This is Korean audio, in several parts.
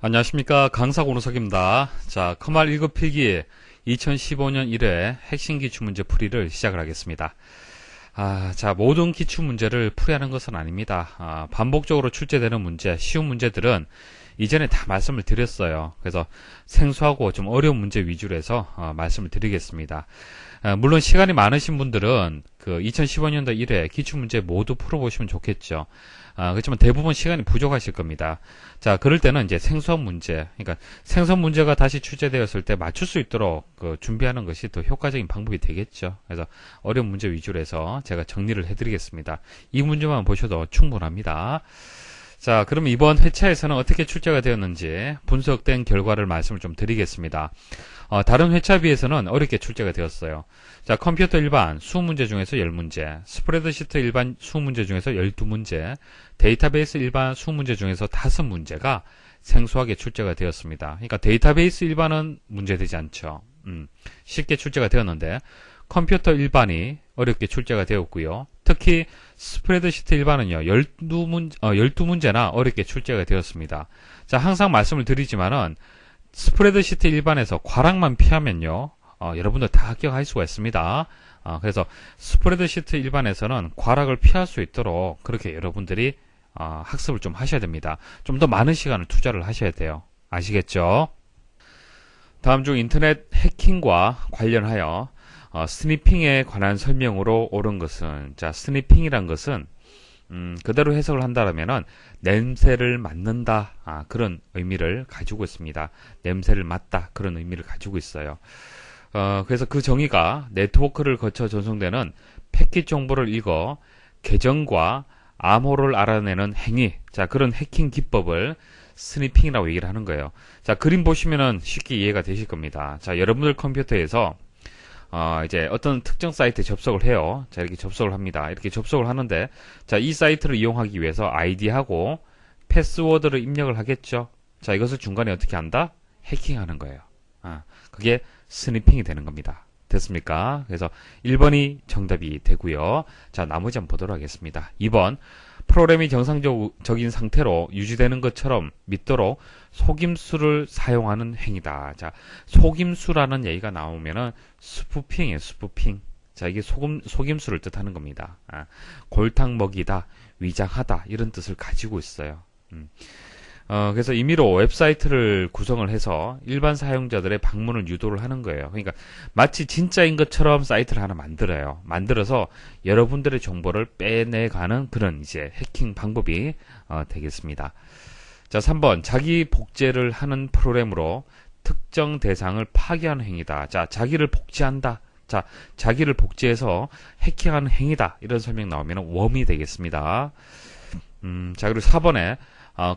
안녕하십니까, 강사 고노석입니다. 자, 커말 1급 필기 2015년 1회 핵심 기출문제 풀이를 시작을 하겠습니다. 자, 모든 기출문제를 풀이하는 것은 아닙니다. 반복적으로 출제되는 문제, 쉬운 문제들은 이전에 다 말씀을 드렸어요. 그래서 생소하고 좀 어려운 문제 위주로 해서 말씀을 드리겠습니다. 물론 시간이 많으신 분들은 그 2015년도 1회 기출문제 모두 풀어보시면 좋겠죠. 그렇지만 대부분 시간이 부족하실 겁니다. 자, 그럴 때는 이제 생소한 문제, 그러니까 생소한 문제가 다시 출제되었을 때 맞출 수 있도록 준비하는 것이 더 효과적인 방법이 되겠죠. 그래서 어려운 문제 위주로 해서 제가 정리를 해드리겠습니다. 이 문제만 보셔도 충분합니다. 자, 그럼 이번 회차에서는 어떻게 출제가 되었는지 분석된 결과를 말씀을 좀 드리겠습니다. 다른 회차에 비해서는 어렵게 출제가 되었어요. 자, 컴퓨터 일반 20문제 중에서 10문제, 스프레드시트 일반 20문제 중에서 12문제, 데이터베이스 일반 20문제 중에서 5문제가 생소하게 출제가 되었습니다. 그러니까 데이터베이스 일반은 문제되지 않죠. 쉽게 출제가 되었는데 컴퓨터 일반이 어렵게 출제가 되었고요. 특히 스프레드시트 일반은요, 12문제나 어렵게 출제가 되었습니다. 자, 항상 말씀을 드리지만은 스프레드시트 일반에서 과락만 피하면요, 여러분들 다 합격할 수가 있습니다. 그래서 스프레드시트 일반에서는 과락을 피할 수 있도록 그렇게 여러분들이 학습을 좀 하셔야 됩니다. 좀 더 많은 시간을 투자를 하셔야 돼요. 아시겠죠? 다음 중 인터넷 해킹과 관련하여 스니핑에 관한 설명으로 옳은 것은, 자, 스니핑이란 것은 그대로 해석을 한다면은 냄새를 맡는다, 그런 의미를 가지고 있습니다. 냄새를 맡다, 그런 의미를 가지고 있어요. 그래서 그 정의가 네트워크를 거쳐 전송되는 패킷 정보를 읽어 계정과 암호를 알아내는 행위, 자, 그런 해킹 기법을 스니핑이라고 얘기를 하는 거예요. 자, 그림 보시면은 쉽게 이해가 되실 겁니다. 자, 여러분들 컴퓨터에서 이제 어떤 특정 사이트에 접속을 해요. 자, 이렇게 접속을 합니다. 이렇게 접속을 하는데, 자, 이 사이트를 이용하기 위해서 아이디하고 패스워드를 입력을 하겠죠. 자, 이것을 중간에 어떻게 한다? 해킹하는 거예요. 그게 스니핑이 되는 겁니다. 됐습니까? 그래서 1번이 정답이 되고요. 자, 나머지 한번 보도록 하겠습니다. 2번, 프로그램이 정상적인 상태로 유지되는 것처럼 믿도록 속임수를 사용하는 행위다. 자, 속임수라는 얘기가 나오면은 스푸핑이에요, 스푸핑. 자, 이게 속임수를 뜻하는 겁니다. 골탕 먹이다, 위장하다, 이런 뜻을 가지고 있어요. 그래서 임의로 웹사이트를 구성을 해서 일반 사용자들의 방문을 유도를 하는 거예요. 그러니까 마치 진짜인 것처럼 사이트를 하나 만들어요. 만들어서 여러분들의 정보를 빼내가는 그런 이제 해킹 방법이 되겠습니다. 자, 3번, 자기 복제를 하는 프로그램으로 특정 대상을 파괴하는 행위다. 자, 자기를 복제한다. 자, 자기를 복제해서 해킹하는 행위다. 이런 설명 나오면 웜이 되겠습니다. 자, 그리고 4번에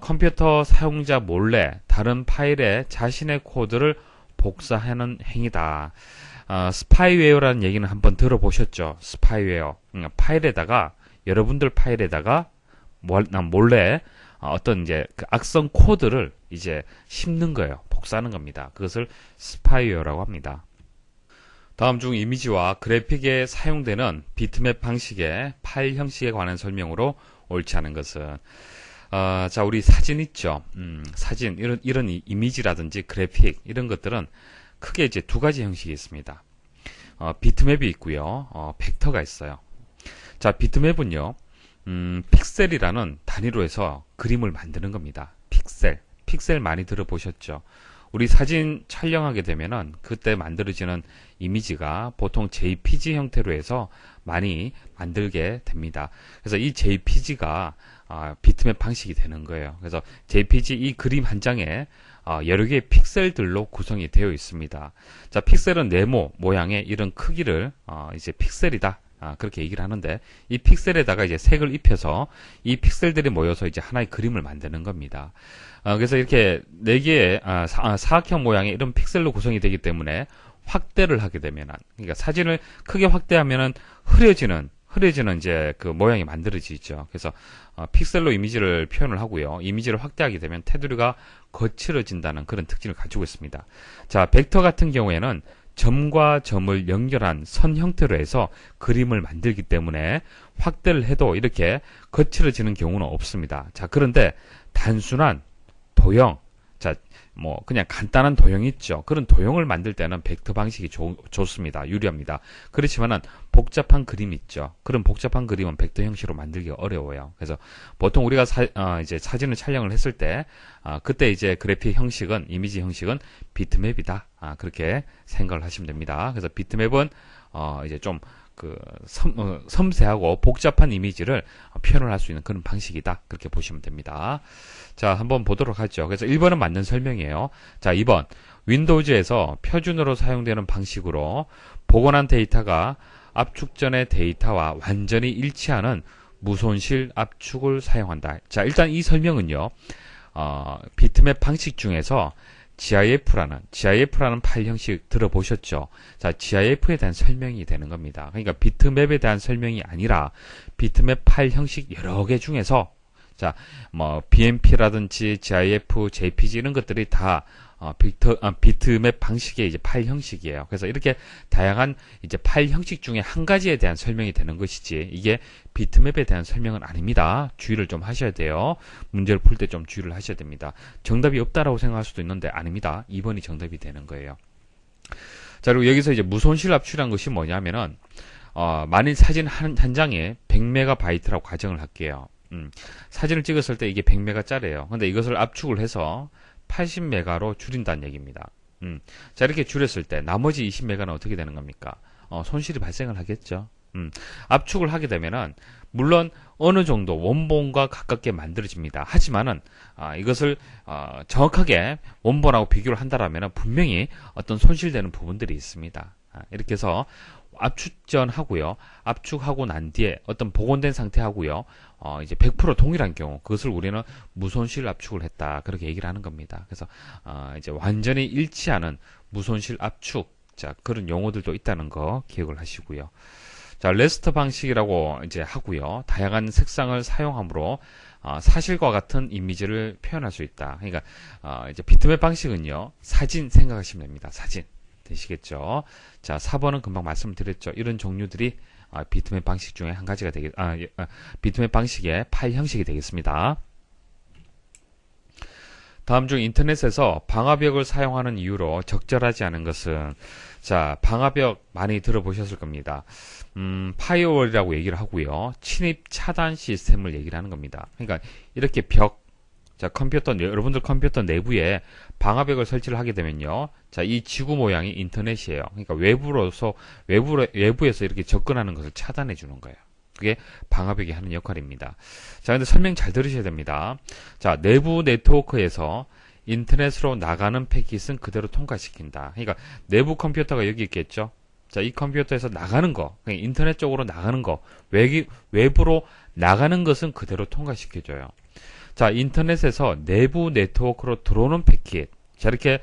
컴퓨터 사용자 몰래 다른 파일에 자신의 코드를 복사하는 행위다. 스파이웨어라는 얘기는 한번 들어보셨죠? 스파이웨어. 파일에다가, 여러분들 파일에다가 몰래 어떤 이제 그 악성 코드를 이제 심는 거예요. 복사하는 겁니다. 그것을 스파이웨어라고 합니다. 다음 중 이미지와 그래픽에 사용되는 비트맵 방식의 파일 형식에 관한 설명으로 옳지 않은 것은, 자, 우리 사진 있죠? 사진, 이런 이미지라든지 그래픽, 이런 것들은 크게 이제 두 가지 형식이 있습니다. 비트맵이 있고요, 벡터가 있어요. 자, 비트맵은요, 픽셀이라는 단위로 해서 그림을 만드는 겁니다. 픽셀 많이 들어보셨죠? 우리 사진 촬영하게 되면은 그때 만들어지는 이미지가 보통 JPG 형태로 해서 많이 만들게 됩니다. 그래서 이 JPG가 비트맵 방식이 되는 거예요. 그래서 JPG 이 그림 한 장에 여러 개의 픽셀들로 구성이 되어 있습니다. 자, 픽셀은 네모 모양의 이런 크기를 이제 픽셀이다. 그렇게 얘기를 하는데, 이 픽셀에다가 이제 색을 입혀서 이 픽셀들이 모여서 이제 하나의 그림을 만드는 겁니다. 그래서 이렇게 4개의 사각형 모양의 이런 픽셀로 구성이 되기 때문에 확대를 하게 되면, 그러니까 사진을 크게 확대하면은 흐려지는 이제 그 모양이 만들어지죠. 그래서 픽셀로 이미지를 표현을 하고요. 이미지를 확대하게 되면 테두리가 거칠어진다는 그런 특징을 가지고 있습니다. 자, 벡터 같은 경우에는 점과 점을 연결한 선 형태로 해서 그림을 만들기 때문에 확대를 해도 이렇게 거칠어지는 경우는 없습니다. 자, 그런데 단순한 도형, 자, 뭐 그냥 간단한 도형 있죠. 그런 도형을 만들 때는 벡터 방식이 좋습니다. 유리합니다. 그렇지만은 복잡한 그림 있죠. 그런 복잡한 그림은 벡터 형식으로 만들기가 어려워요. 그래서 보통 우리가 이제 사진을 촬영을 했을 때 그때 이제 그래픽 형식은 이미지 형식은 비트맵이다. 그렇게 생각을 하시면 됩니다. 그래서 비트맵은 이제 좀 섬세하고 복잡한 이미지를 표현을 할 수 있는 그런 방식이다. 그렇게 보시면 됩니다. 자, 한번 보도록 하죠. 그래서 1번은 맞는 설명이에요. 자, 2번. 윈도우즈에서 표준으로 사용되는 방식으로 복원한 데이터가 압축 전의 데이터와 완전히 일치하는 무손실 압축을 사용한다. 자, 일단 이 설명은요, 비트맵 방식 중에서 GIF라는 파일 형식 들어보셨죠? 자, GIF에 대한 설명이 되는 겁니다. 그러니까 비트맵에 대한 설명이 아니라 비트맵 파일 형식 여러 개 중에서 자, 뭐 BMP라든지 GIF, JPG 이런 것들이 다 비트맵 방식의 이제 파일 형식이에요. 그래서 이렇게 다양한 이제 파일 형식 중에 한 가지에 대한 설명이 되는 것이지 이게 비트맵에 대한 설명은 아닙니다. 주의를 좀 하셔야 돼요. 문제를 풀 때 좀 주의를 하셔야 됩니다. 정답이 없다라고 생각할 수도 있는데 아닙니다. 2번이 정답이 되는 거예요. 자, 그리고 여기서 이제 무손실 압축이라는 것이 뭐냐면은 만일 사진 한 장에 100MB라고 가정을 할게요. 사진을 찍었을 때 이게 100MB짜리예요. 근데 이것을 압축을 해서 80메가로 줄인다는 얘기입니다. 자, 이렇게 줄였을 때 나머지 20메가는 어떻게 되는 겁니까? 손실이 발생을 하겠죠. 압축을 하게 되면은 물론 어느 정도 원본과 가깝게 만들어집니다. 하지만은 이것을 정확하게 원본하고 비교를 한다라면 분명히 어떤 손실되는 부분들이 있습니다. 이렇게 해서 압축 전 하고요. 압축하고 난 뒤에 어떤 복원된 상태 하고요. 이제 100% 동일한 경우 그것을 우리는 무손실 압축을 했다. 그렇게 얘기를 하는 겁니다. 그래서 이제 완전히 일치하는 무손실 압축 자, 그런 용어들도 있다는 거 기억을 하시고요. 자, 레스터 방식이라고 이제 하고요. 다양한 색상을 사용함으로 사실과 같은 이미지를 표현할 수 있다. 그러니까 이제 비트맵 방식은요. 사진 생각하시면 됩니다. 사진. 되시겠죠? 자, 4번은 금방 말씀드렸죠. 이런 종류들이 비트맵 방식 중에 한 가지가 비트맵 방식의 파일 형식이 되겠습니다. 다음 중 인터넷에서 방화벽을 사용하는 이유로 적절하지 않은 것은 자, 방화벽 많이 들어보셨을 겁니다. 파이어월이라고 얘기를 하고요. 침입 차단 시스템을 얘기를 하는 겁니다. 그러니까 이렇게 자, 여러분들 컴퓨터 내부에 방화벽을 설치를 하게 되면요. 자, 이 지구 모양이 인터넷이에요. 그러니까 외부에서 이렇게 접근하는 것을 차단해 주는 거예요. 그게 방화벽이 하는 역할입니다. 자, 근데 설명 잘 들으셔야 됩니다. 자, 내부 네트워크에서 인터넷으로 나가는 패킷은 그대로 통과시킨다. 그러니까 내부 컴퓨터가 여기 있겠죠. 자, 이 컴퓨터에서 나가는 거, 그러니까 인터넷 쪽으로 나가는 거, 외부로 나가는 것은 그대로 통과시켜줘요. 자, 인터넷에서 내부 네트워크로 들어오는 패킷. 자, 이렇게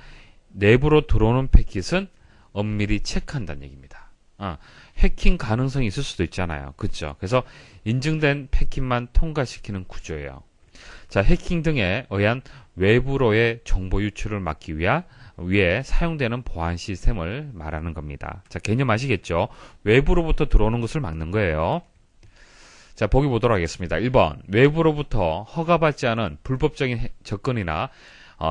내부로 들어오는 패킷은 엄밀히 체크한다는 얘기입니다. 해킹 가능성이 있을 수도 있잖아요. 그렇죠? 그래서 인증된 패킷만 통과시키는 구조예요. 자, 해킹 등에 의한 외부로의 정보 유출을 막기 위해 사용되는 보안 시스템을 말하는 겁니다. 자, 개념 아시겠죠? 외부로부터 들어오는 것을 막는 거예요. 자, 보기 보도록 하겠습니다. 1번, 외부로부터 허가받지 않은 불법적인 접근이나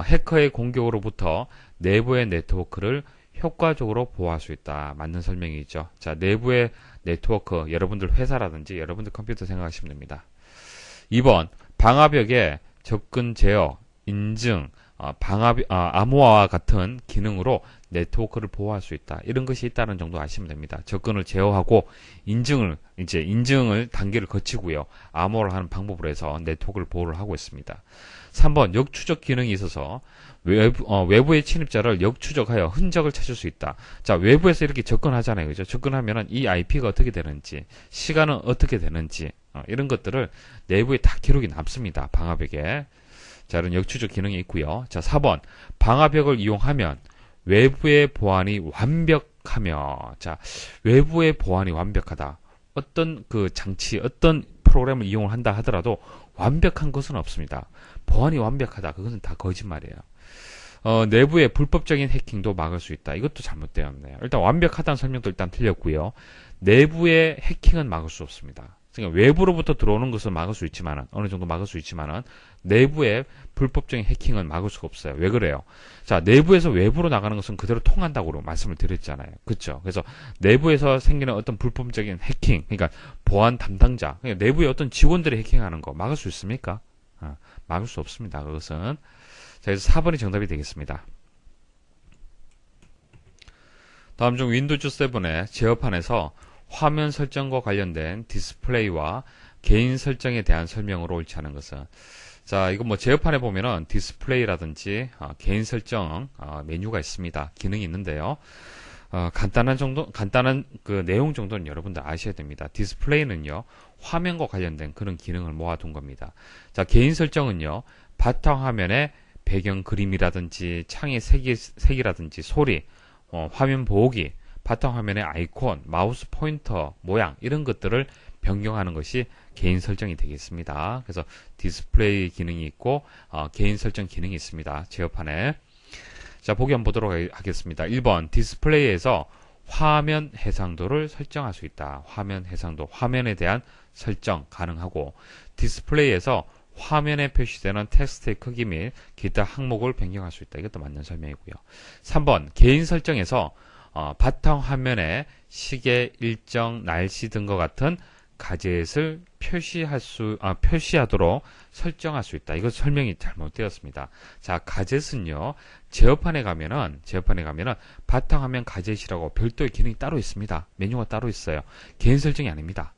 해커의 공격으로부터 내부의 네트워크를 효과적으로 보호할 수 있다. 맞는 설명이죠. 자, 내부의 네트워크, 여러분들 회사라든지 여러분들 컴퓨터 생각하시면 됩니다. 2번, 방화벽의 접근 제어, 인증, 암호화와 같은 기능으로 네트워크를 보호할 수 있다. 이런 것이 있다는 정도 아시면 됩니다. 접근을 제어하고 인증을 단계를 거치고요. 암호화를 하는 방법으로 해서 네트워크를 보호를 하고 있습니다. 3번 역추적 기능이 있어서 외부의 침입자를 역추적하여 흔적을 찾을 수 있다. 자, 외부에서 이렇게 접근하잖아요. 그죠? 접근하면은 이 IP가 어떻게 되는지, 시간은 어떻게 되는지, 이런 것들을 내부에 다 기록이 남습니다. 방화벽에. 자, 이런 역추적 기능이 있고요. 자, 4번. 방화벽을 이용하면 외부의 보안이 완벽하며, 자, 외부의 보안이 완벽하다. 어떤 그 장치, 어떤 프로그램을 이용을 한다 하더라도 완벽한 것은 없습니다. 보안이 완벽하다. 그것은 다 거짓말이에요. 내부의 불법적인 해킹도 막을 수 있다. 이것도 잘못되었네요. 일단 완벽하다는 설명도 일단 틀렸고요. 내부의 해킹은 막을 수 없습니다. 그러니까 외부로부터 들어오는 것을 막을 수 있지만은, 어느 정도 막을 수 있지만은, 내부의 불법적인 해킹은 막을 수가 없어요. 왜 그래요? 자, 내부에서 외부로 나가는 것은 그대로 통한다고 말씀을 드렸잖아요. 그쵸? 그래서 내부에서 생기는 어떤 불법적인 해킹, 그러니까 보안 담당자, 그러니까 내부의 어떤 직원들이 해킹하는 거 막을 수 있습니까? 막을 수 없습니다. 그것은. 자, 그래서 4번이 정답이 되겠습니다. 다음 중 윈도우즈 7의 제어판에서 화면 설정과 관련된 디스플레이와 개인 설정에 대한 설명으로 옳지 않은 것은, 자, 이거 뭐 제어판에 보면은 디스플레이라든지 개인 설정 메뉴가 있습니다. 기능이 있는데요. 간단한 그 내용 정도는 여러분들 아셔야 됩니다. 디스플레이는요, 화면과 관련된 그런 기능을 모아둔 겁니다. 자, 개인 설정은요, 바탕화면에 배경 그림이라든지 창의 색이라든지 소리, 화면 보호기, 바탕화면의 아이콘, 마우스 포인터 모양 이런 것들을 변경하는 것이 개인 설정이 되겠습니다. 그래서 디스플레이 기능이 있고 개인 설정 기능이 있습니다. 제어판에. 자, 보기 한번 보도록 하겠습니다. 1번 디스플레이에서 화면 해상도를 설정할 수 있다. 화면 해상도, 화면에 대한 설정 가능하고, 디스플레이에서 화면에 표시되는 텍스트의 크기 및 기타 항목을 변경할 수 있다. 이것도 맞는 설명이고요. 3번 개인 설정에서 바탕화면에 시계, 일정, 날씨 등과 같은 가젯을 표시하도록 설정할 수 있다. 이거 설명이 잘못되었습니다. 자, 가젯은요, 제어판에 가면은 바탕화면 가젯이라고 별도의 기능이 따로 있습니다. 메뉴가 따로 있어요. 개인 설정이 아닙니다.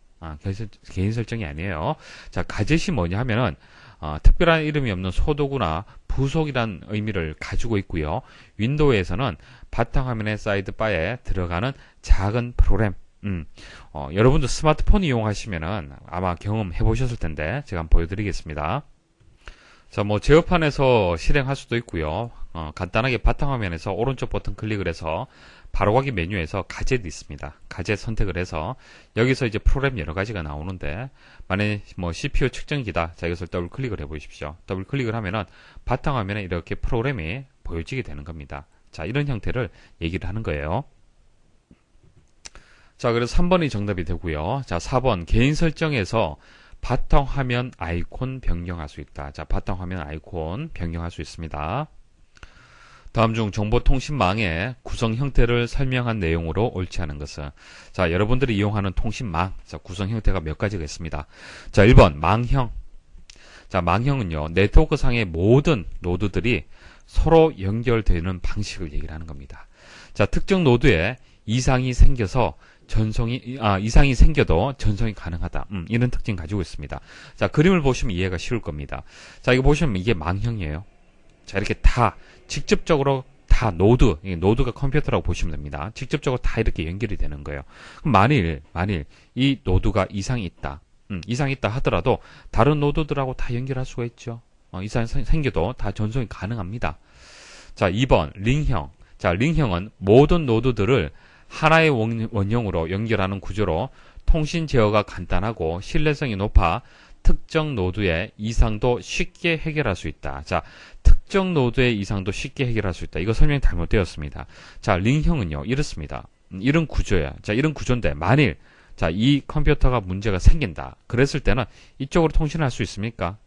개인 설정이 아니에요. 자, 가젯이 뭐냐 하면은, 특별한 이름이 없는 소도구나 부속이란 의미를 가지고 있고요. 윈도우에서는 바탕화면의 사이드바에 들어가는 작은 프로그램, 여러분도 스마트폰 이용하시면은 아마 경험해 보셨을 텐데, 제가 한번 보여드리겠습니다. 자, 뭐, 제어판에서 실행할 수도 있고요. 간단하게 바탕화면에서 오른쪽 버튼 클릭을 해서 바로가기 메뉴에서 가젯이 있습니다. 가젯 선택을 해서 여기서 이제 프로그램 여러 가지가 나오는데, 만약에 뭐 CPU 측정기다. 자, 이것을 더블 클릭을 해 보십시오. 더블 클릭을 하면은 바탕화면에 이렇게 프로그램이 보여지게 되는 겁니다. 자, 이런 형태를 얘기를 하는 거예요. 자, 그래서 3번이 정답이 되고요. 자, 4번 개인 설정에서 바탕화면 아이콘 변경할 수 있다. 자, 바탕화면 아이콘 변경할 수 있습니다. 다음 중 정보통신망의 구성 형태를 설명한 내용으로 옳지 않은 것은, 자, 여러분들이 이용하는 통신망, 자, 구성 형태가 몇 가지가 있습니다. 자, 1번 망형. 자, 망형은요, 네트워크상의 모든 노드들이 서로 연결되는 방식을 얘기를 하는 겁니다. 자, 특정 노드에 이상이 생겨도 전송이 가능하다. 이런 특징 가지고 있습니다. 자, 그림을 보시면 이해가 쉬울 겁니다. 자, 이거 보시면 이게 망형이에요. 자, 이렇게 다 직접적으로 다 노드가 컴퓨터라고 보시면 됩니다. 직접적으로 다 이렇게 연결이 되는 거예요. 그럼 만일 이 노드가 이상이 있다. 이상이 있다 하더라도 다른 노드들하고 다 연결할 수가 있죠. 이상이 생겨도 다 전송이 가능합니다. 자, 2번 링형. 자, 링형은 모든 노드들을 하나의 원형으로 연결하는 구조로 통신 제어가 간단하고 신뢰성이 높아 특정 노드의 이상도 쉽게 해결할 수 있다. 자, 특정 노드의 이상도 쉽게 해결할 수 있다. 이거 설명이 잘못되었습니다. 자, 링형은요, 이렇습니다. 이런 구조야. 자, 이런 구조인데, 만일, 자, 이 컴퓨터가 문제가 생긴다. 그랬을 때는 이쪽으로 통신을 할 수 있습니까?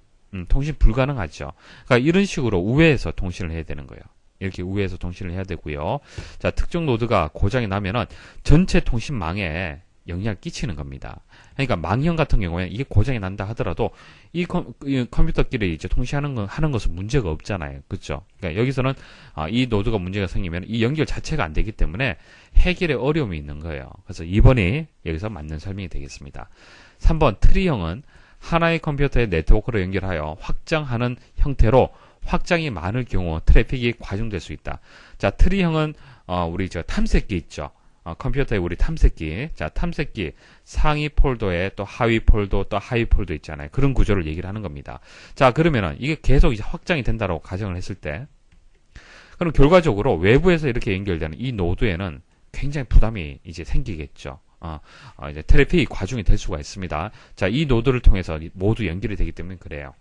통신 불가능하죠. 그러니까 이런 식으로 우회해서 통신을 해야 되는 거예요. 이렇게 우회해서 통신을 해야 되고요. 자, 특정 노드가 고장이 나면은 전체 통신망에 영향을 끼치는 겁니다. 그러니까 망형 같은 경우에는 이게 고장이 난다 하더라도 이 컴퓨터끼리 이제 통신하는 것은 문제가 없잖아요. 그렇죠? 그러니까 여기서는 이 노드가 문제가 생기면 이 연결 자체가 안 되기 때문에 해결에 어려움이 있는 거예요. 그래서 2번이 여기서 맞는 설명이 되겠습니다. 3번 트리형은 하나의 컴퓨터의 네트워크로 연결하여 확장하는 형태로 확장이 많을 경우 트래픽이 과중될 수 있다. 자, 트리형은 우리 저 탐색기 있죠. 컴퓨터에 우리 탐색기, 자, 탐색기 상위 폴더에 또 하위 폴더 또 하위 폴더 있잖아요. 그런 구조를 얘기를 하는 겁니다. 자, 그러면은 이게 계속 이제 확장이 된다라고 가정을 했을 때, 그럼 결과적으로 외부에서 이렇게 연결되는 이 노드에는 굉장히 부담이 이제 생기겠죠. 이제 트래픽이 과중이 될 수가 있습니다. 자, 이 노드를 통해서 모두 연결이 되기 때문에 그래요.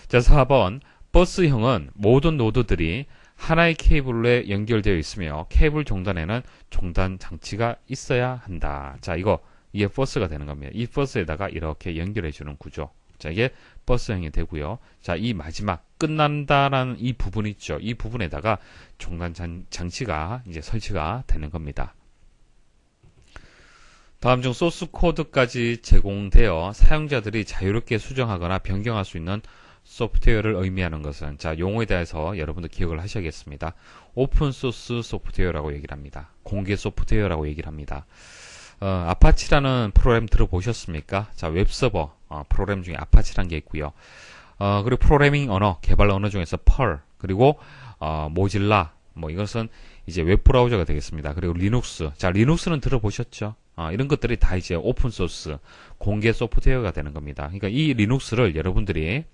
자, 4번 버스형은 모든 노드들이 하나의 케이블에 연결되어 있으며 케이블 종단에는 종단 장치가 있어야 한다. 자, 이거 이게 버스가 되는 겁니다. 이 버스에다가 이렇게 연결해 주는 구조. 자, 이게 버스형이 되고요. 자, 이 마지막 끝난다라는 이 부분 있죠. 이 부분에다가 중간 장치가 이제 설치가 되는 겁니다. 다음 중 소스 코드까지 제공되어 사용자들이 자유롭게 수정하거나 변경할 수 있는 소프트웨어를 의미하는 것은, 자, 용어에 대해서 여러분들 기억을 하셔야겠습니다. 오픈 소스 소프트웨어라고 얘기를 합니다. 공개 소프트웨어라고 얘기를 합니다. 아파치라는 프로그램 들어보셨습니까? 자, 웹서버 프로그램 중에 아파치라는 게 있고요. 그리고 프로그래밍 언어, 개발 언어 중에서 펄, 그리고 모질라, 뭐 이것은 이제 웹브라우저가 되겠습니다. 그리고 리눅스, 자, 리눅스는 들어보셨죠? 이런 것들이 다 이제 오픈 소스, 공개 소프트웨어가 되는 겁니다. 그러니까 이 리눅스를 여러분들이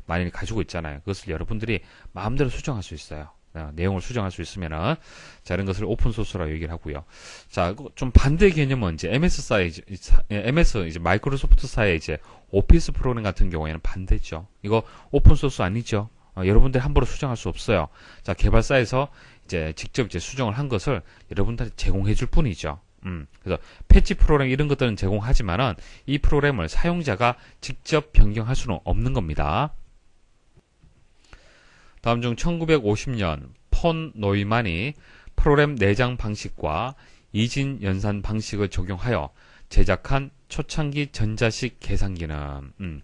만약에 가지고 있잖아요. 그것을 여러분들이 마음대로 수정할 수 있어요. 내용을 수정할 수 있으면은, 자, 이런 것을 오픈 소스라고 얘기를 하고요. 자, 좀 반대 개념은 이제 MS 이제 마이크로소프트사의 이제 오피스 프로그램 같은 경우에는 반대죠. 이거 오픈 소스 아니죠. 여러분들이 함부로 수정할 수 없어요. 자, 개발사에서 이제 직접 이제 수정을 한 것을 여러분들한테 제공해 줄 뿐이죠. 그래서 패치 프로그램 이런 것들은 제공하지만은 이 프로그램을 사용자가 직접 변경할 수는 없는 겁니다. 다음 중 1950년 폰 노이만이 프로그램 내장 방식과 이진 연산 방식을 적용하여 제작한 초창기 전자식 계산기는,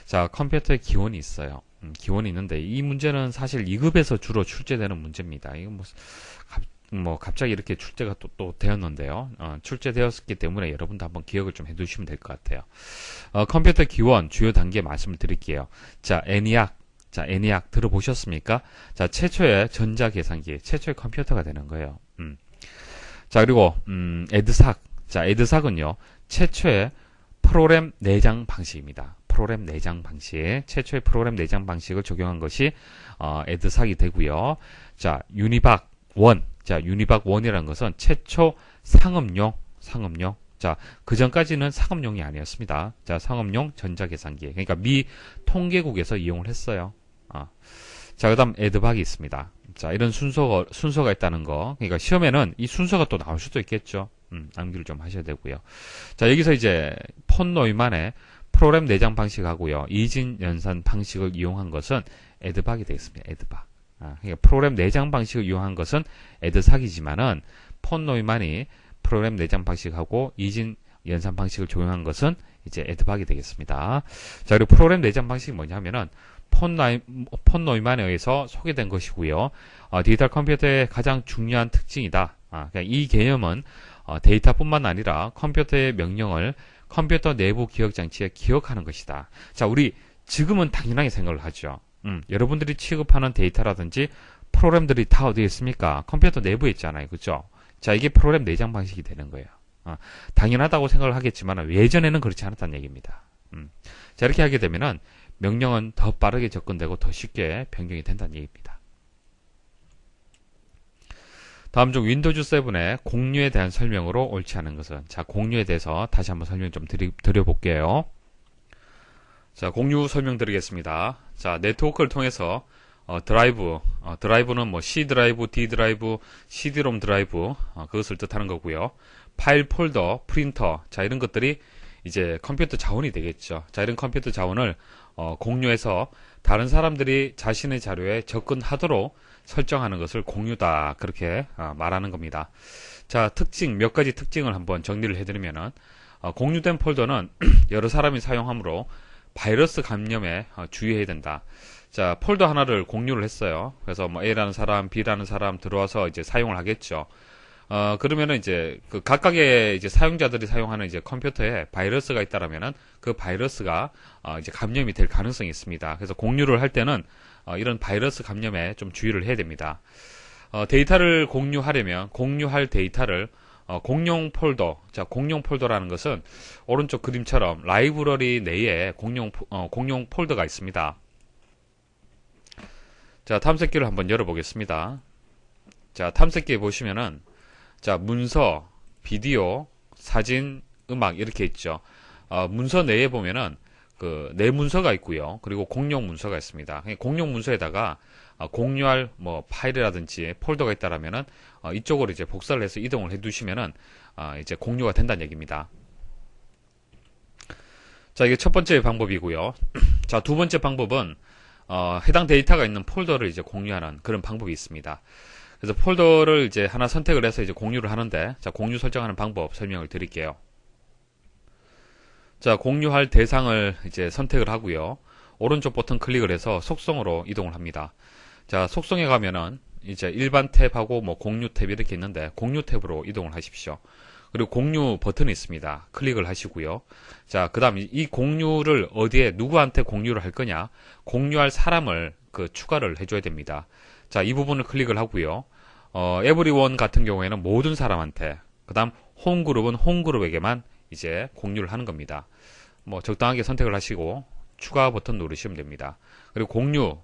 자, 컴퓨터에 기원이 있어요. 기원이 있는데 이 문제는 사실 2급에서 주로 출제되는 문제입니다. 이거 갑자기 이렇게 출제가 또 되었는데요. 출제되었기 때문에 여러분도 한번 기억을 좀 해두시면 될 것 같아요. 컴퓨터 기원 주요 단계 말씀을 드릴게요. 자, ENIAC 들어보셨습니까? 자, 최초의 전자계산기, 최초의 컴퓨터가 되는 거예요. 자, 그리고 에드삭. 자, 에드삭은요, 최초의 프로그램 내장 방식입니다. 프로그램 내장 방식, 최초의 프로그램 내장 방식을 적용한 것이 에드삭이 되고요. 자, 유니박 1. 자, 유니박 1이라는 것은 최초 상업용. 자, 그 전까지는 상업용이 아니었습니다. 자, 상업용 전자계산기. 그러니까 미 통계국에서 이용을 했어요. 자, 그 다음 에드박이 있습니다. 자, 이런 순서가 있다는 거. 그러니까 시험에는 이 순서가 또 나올 수도 있겠죠. 암기를 좀 하셔야 되고요. 자, 여기서 이제 폰 노이만의 프로그램 내장 방식하고요, 이진 연산 방식을 이용한 것은 에드박이 되겠습니다. 에드박. 그러니까 프로그램 내장 방식을 이용한 것은 에드삭이지만은 폰 노이만이 프로그램 내장 방식하고 이진 연산 방식을 적용한 것은 이제 에드박이 되겠습니다. 자, 그리고 프로그램 내장 방식이 뭐냐면은 폰 노이만에 의해서 소개된 것이고요. 디지털 컴퓨터의 가장 중요한 특징이다. 그러니까 이 개념은 데이터뿐만 아니라 컴퓨터의 명령을 컴퓨터 내부 기억 장치에 기억하는 것이다. 자, 우리 지금은 당연하게 생각을 하죠. 여러분들이 취급하는 데이터라든지 프로그램들이 다 어디에 있습니까? 컴퓨터 내부에 있잖아요. 그죠? 자, 이게 프로그램 내장 방식이 되는 거예요. 당연하다고 생각을 하겠지만 예전에는 그렇지 않았다는 얘기입니다. 자, 이렇게 하게 되면은 명령은 더 빠르게 접근되고 더 쉽게 변경이 된다는 얘기입니다. 다음 중 윈도우즈 7의 공유에 대한 설명으로 옳지 않은 것은, 자, 공유에 대해서 다시 한번 설명 좀 드려볼게요. 자, 공유 설명드리겠습니다. 자, 네트워크를 통해서 드라이브는 뭐 C 드라이브, D 드라이브, CD-ROM 드라이브, 그것을 뜻하는 거고요. 파일 폴더, 프린터, 자, 이런 것들이 이제 컴퓨터 자원이 되겠죠. 자, 이런 컴퓨터 자원을 공유해서 다른 사람들이 자신의 자료에 접근하도록 설정하는 것을 공유다, 그렇게 말하는 겁니다. 자, 몇 가지 특징을 한번 정리를 해드리면은, 공유된 폴더는 여러 사람이 사용하므로 바이러스 감염에 주의해야 된다. 자, 폴더 하나를 공유를 했어요. 그래서 뭐 A라는 사람, B라는 사람 들어와서 이제 사용을 하겠죠. 그러면은 이제 그 각각의 이제 사용자들이 사용하는 이제 컴퓨터에 바이러스가 있다라면은 그 바이러스가 이제 감염이 될 가능성이 있습니다. 그래서 공유를 할 때는 이런 바이러스 감염에 좀 주의를 해야 됩니다. 데이터를 공유하려면 공유할 데이터를 공용 폴더, 자, 공용 폴더라는 것은 오른쪽 그림처럼 라이브러리 내에 공용 폴더가 있습니다. 자, 탐색기를 한번 열어보겠습니다. 자, 탐색기에 보시면은, 자, 문서, 비디오, 사진, 음악 이렇게 있죠. 문서 내에 보면은 그 내 문서가 있고요. 그리고 공용 문서가 있습니다. 공용 문서에다가 공유할 뭐 파일이라든지 폴더가 있다라면은 이쪽으로 이제 복사를 해서 이동을 해두시면은 이제 공유가 된다는 얘기입니다. 자, 이게 첫 번째 방법이고요. 자, 두 번째 방법은 해당 데이터가 있는 폴더를 이제 공유하는 그런 방법이 있습니다. 그래서 폴더를 이제 하나 선택을 해서 이제 공유를 하는데, 자, 공유 설정하는 방법 설명을 드릴게요. 자, 공유할 대상을 이제 선택을 하고요. 오른쪽 버튼 클릭을 해서 속성으로 이동을 합니다. 자, 속성에 가면은 이제 일반 탭하고 뭐 공유 탭 이렇게 있는데, 공유 탭으로 이동을 하십시오. 그리고 공유 버튼이 있습니다. 클릭을 하시고요. 자, 그 다음 이 공유를 어디에 누구한테 공유를 할 거냐, 공유할 사람을 추가를 해줘야 됩니다. 자, 이 부분을 클릭을 하고요. 에브리원 같은 경우에는 모든 사람한테, 그 다음 홈그룹은 홈그룹에게만 이제 공유를 하는 겁니다. 뭐 적당하게 선택을 하시고 추가 버튼 누르시면 됩니다. 그리고 공유